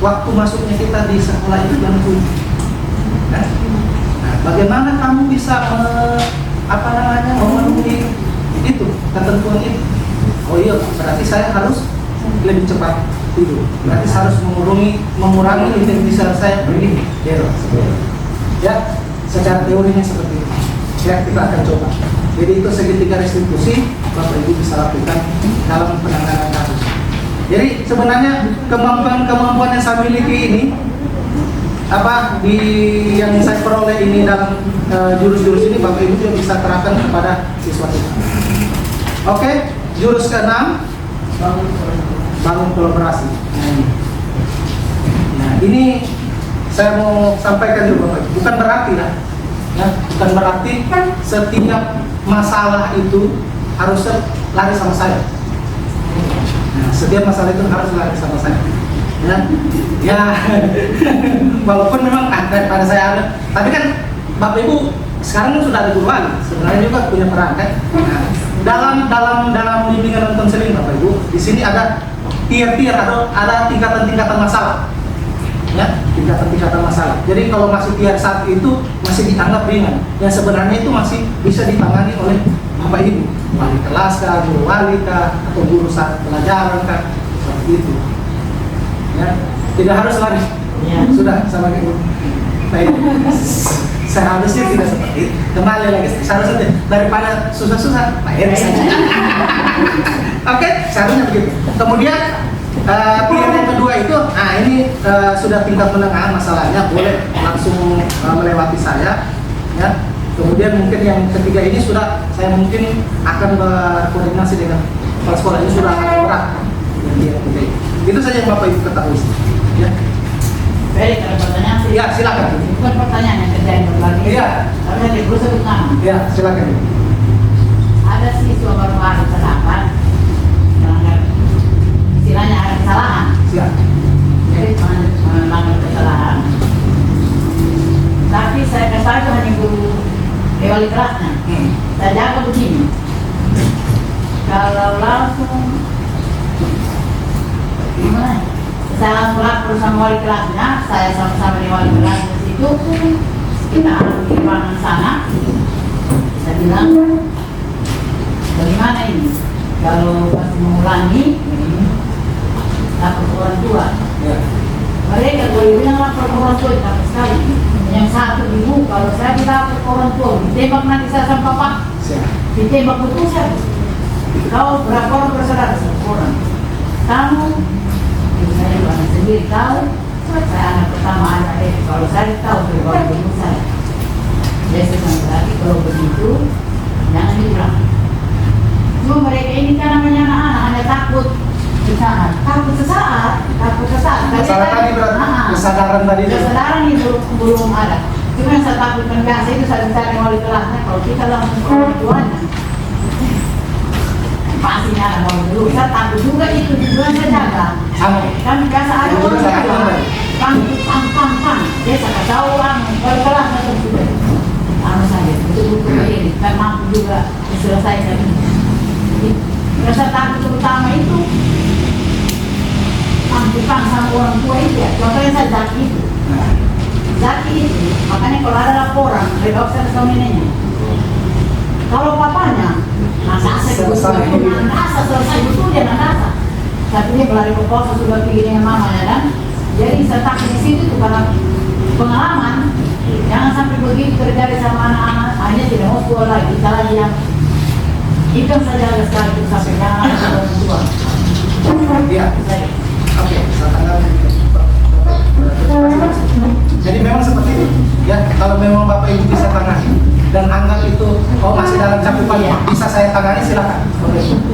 waktu masuknya kita di sekolah itu jam 7. Nah, bagaimana kamu bisa memenuhi itu ketentuan itu? Oh iya, berarti saya harus lebih cepat tidur. Berarti saya harus mengurangi intensitas saya pergi dero. Ya, secara teorinya seperti itu. Ya, kita akan coba. Jadi itu segitiga restitusi Bapak Ibu bisa lakukan dalam penanganan kasus. Jadi sebenarnya kemampuan yang saya miliki ini di yang saya peroleh ini dalam jurus-jurus ini Bapak Ibu juga bisa terapkan kepada siswa kita. Oke, jurus ke-6 bangun kolaborasi. Nah, ini saya mau sampaikan juga Bapak Ibu, bukan berarti bukan berarti setiap masalah itu harus lari sama saya. Nah, setiap masalah itu harus lari sama saya. Ya, walaupun memang pada saya ada, tapi kan Bapak Ibu sekarang kan sudah ada guru wali, sebenarnya juga punya peran kan. Nah, dalam bimbingan dan konseling Bapak Ibu, di sini ada tier-tier atau ada tingkatan-tingkatan masalah. Ya, tingkatan-tingkatan masalah. Jadi kalau masih tier 1 itu masih dianggap ringan, yang sebenarnya itu masih bisa ditangani oleh Bapak Ibu, wali kelas kah, guru wali kah, atau guru saat pelajaran kah, seperti itu. Ya, tidak harus lari. Ya. Sudah sama Ibu. Baik. Seharusnya tidak seperti itu. Kembali lagi, seharusnya daripada susah-susah, Pak Eri saja. Oke, seharusnya begitu. Kemudian tier yang kedua itu, nah ini sudah tingkat menengah masalahnya, boleh langsung melewati saya. Ya. Kemudian mungkin yang ketiga ini sudah saya mungkin akan berkoordinasi dengan kepala sekolah, ini sudah berat. Itu saja yang Bapak Ibu ketahui. Ya. Baik, ada pertanyaan sih. Ya, silakan. Bukan pertanyaan yang kerjaan berbagi. Iya. Karena di guru sebut nama. Ya, silakan. Ada siswa baru terdapat, istilahnya ada kesalahan. Siap. Jadi melanggar kesalahan. Tapi saya kasih itu hanya guru wali kelasnya. Saya jaga begini. Kalau langsung gimana? Saya langsung lapor sama wali kelasnya, saya sama-sama di wali kelasnya situ, kita harus di ruangan sana. Saya bilang, bagaimana ini? Kalau masih mengulangi, lapor ke orang tua. Ya. Mereka boleh bilang lapor ke orang tua, tapi sekali. Yang satu ibu, kalau saya dilapor ke orang tua, ditembak nanti saya sama papa. Siap. Ditembak betul saya. Kau berapa orang bersaudara? 1 orang. Kamu, ibu saya juga anak sendiri tahu. Saya anak pertama anak kalau saya tahu berbagai ibu saya. Jadi berarti kalau begitu, jangan diulang. Cuma mereka ini kan namanya anak-anak, hanya takut sesaat. Masalah tadi berarti kesadaran tadi. Kesadaran itu belum ada. Cuma yang saya takutkan biasa itu saya bicara dengan wali kelasnya, kalau kita langsung ke orang tuanya, pastinya ada mau dulu. Saya takut juga itu tujuan saya jaga. Sama. Kan biasa ada Itu orang saya tua, akan pang. Dia saya tahu orang wali kelasnya tersebut. Anu saja, betul-betul ini kan mampu juga diselesaikan. Rasa takut terutama itu bukan sama orang tua itu ya. Contohnya saya Zaki itu, makanya kalau ada laporan, redok saya ke neneknya. Kalau papanya, selesai betul dia nasa. Tapi dia berlari ke pos sudah pergi dengan mamanya kan. Jadi saya takut di situ tuh karena pengalaman. Jangan sampai begitu terjadi sama anak-anak, hanya tidak mau sekolah lagi, kita lagi yang itu yang saya jaga sekali itu sampai jangan ada orang tua. Iya. Oke, saya tanggapi. Jadi memang seperti itu. Ya, kalau memang Bapak Ibu bisa tangani dan anggap itu masih dalam cakupan bisa saya tangani silakan.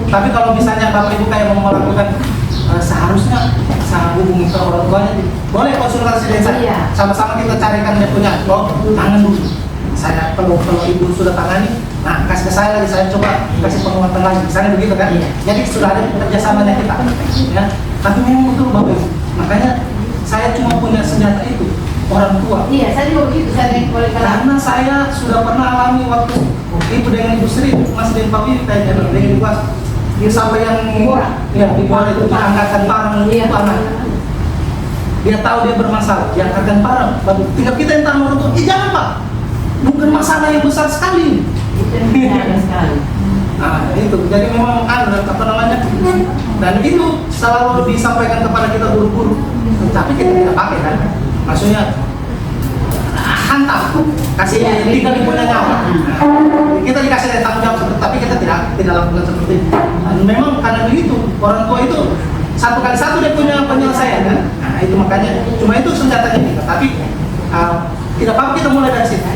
Tapi kalau misalnya Bapak Ibu kayak mau melakukan seharusnya saya hubungi ke orang tuanya, boleh konsultasi dengan saya. Sama-sama kita carikan dia punya tangan dulu. Saya kalau ibu sudah tangani, nah kasih ke saya lagi, saya coba kasih penguatan lagi, misalnya begitu kan? Jadi sudah ada kerjasamanya kita. Ya, tapi memang betul Bapak Ibu. Makanya saya cuma punya senjata itu, orang tua. Iya, saya juga begitu, saya dengan wali kelas. Karena saya sudah pernah alami waktu ibu dengan ibu Sri, Mas dan Pak Wiri, dengan ibu Mas. Dia sampai yang murah, ya di bawah itu diangkatkan barang itu anak. Dia tahu dia bermasalah, diangkatkan barang. Tinggal kita yang tahu orang tua, jangan Pak, bukan masalah yang besar sekali. Itu yang ada sekali. Nah itu, jadi memang apa namanya, dan itu selalu disampaikan kepada kita guru-guru, tapi kita tidak pakai kan, maksudnya hantam, kasih tinggal di punya nyawa. Kita dikasih tanggung jawab, tapi kita tidak lakukan seperti itu. Dan memang karena begitu, orang tua itu satu kali satu dia punya penyelesaian kan. Nah itu makanya, cuma itu senjatanya kita. Tapi tidak apa-apa kita mulai dari situ.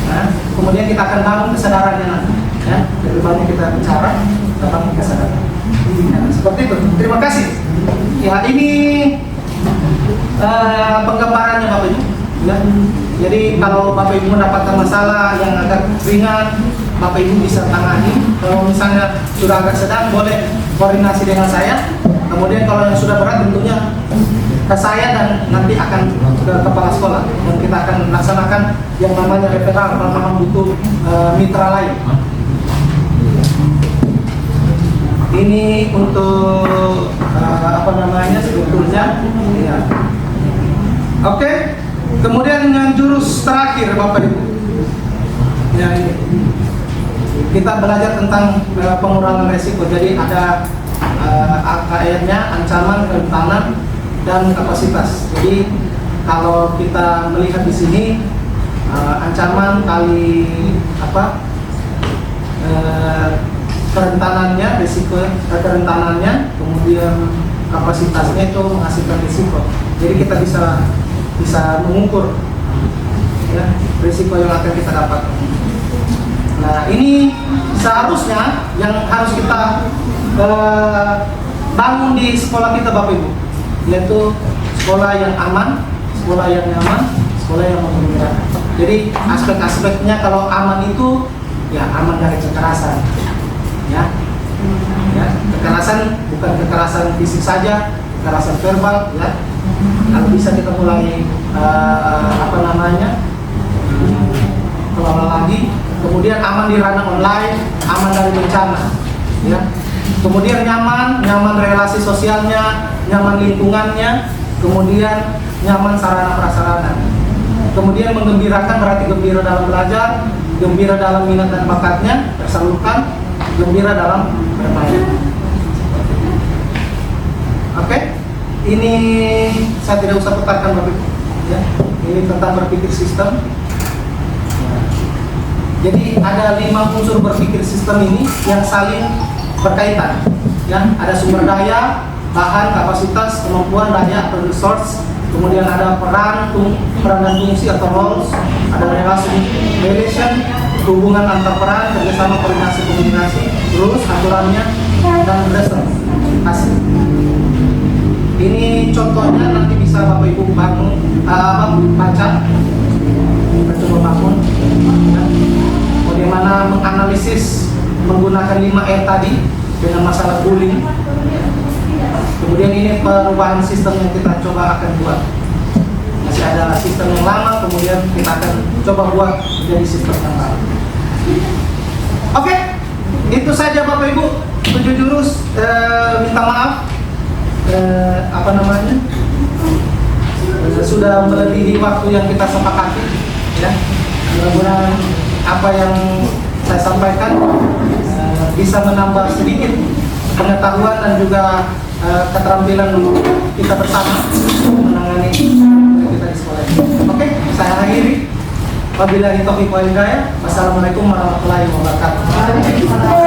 Nah, kemudian kita akan bangun kesadarannya nanti. Ya, lebih banyak kita bicara, kita bangun kesadaran. Nah, seperti itu. Terima kasih. Ya ini penggambarannya Bapak Ibu. Ya. Jadi kalau Bapak Ibu mendapatkan masalah yang agak ringan, Bapak Ibu bisa tangani. Kalau misalnya sudah agak sedang, boleh koordinasi dengan saya. Kemudian kalau yang sudah berat tentunya ke saya dan nanti akan ke kepala sekolah. Dan kita akan laksanakan yang namanya referral kalau memang butuh mitra lain. Ini untuk apa namanya sebetulnya. Ya. Oke. Kemudian yang jurus terakhir Bapak Ibu. Ya ini. Kita belajar tentang pengurangan resiko. Jadi ada AKR-nya, ancaman, kerentanan, dan kapasitas. Jadi kalau kita melihat di sini ancaman kali apa kerentanannya, risiko kerentanannya, kemudian kapasitasnya itu menghasilkan risiko. Jadi kita bisa mengukur ya risiko yang akan kita dapat. Nah ini seharusnya yang harus kita bangun di sekolah kita Bapak Ibu, yaitu sekolah yang aman, sekolah yang nyaman, sekolah yang menggembirakan. Jadi aspek-aspeknya kalau aman itu ya aman dari kekerasan, ya kekerasan bukan kekerasan fisik saja, kekerasan verbal, ya. Kalau bisa kita mulai apa namanya kelola lagi. Kemudian aman di ranah online, aman dari bencana, ya. Kemudian nyaman relasi sosialnya, nyaman lingkungannya, kemudian nyaman sarana prasarana. Kemudian menggembirakan berarti gembira dalam belajar, gembira dalam minat dan bakatnya tersalurkan, gembira dalam bermain. Oke, ini saya tidak usah putarkan Bapak Ibu. Ya, ini tentang berpikir sistem. Jadi ada 5 unsur berpikir sistem ini yang saling berkaitan. Ya, ada sumber daya, bahan, kapasitas, kemampuan, daya atau resource. Kemudian ada peran dan fungsi atau roles. Ada relation, hubungan antar peran, kerjasama, koordinasi, rules, aturannya, dan berdasar hasil. Ini contohnya nanti bisa Bapak Ibu bangun, baca, kita coba bangun. Ya. Bagaimana menganalisis menggunakan 5R tadi dengan masalah bullying. Kemudian ini perubahan sistem yang kita coba akan buat. Masih ada sistem yang lama, kemudian kita akan coba buat menjadi sistem yang baru. Oke, itu saja Bapak Ibu 7 jurus. Minta maaf, apa namanya, sudah melebihi waktu yang kita sepakati. Ya, mudah-mudahan apa yang saya sampaikan bisa menambah sedikit pengetahuan dan juga keterampilan kita bersama menangani kita di sekolah ini. Oke, saya akhiri. Wabillahi taufiq wal hidayah. Wassalamualaikum warahmatullahi wabarakatuh.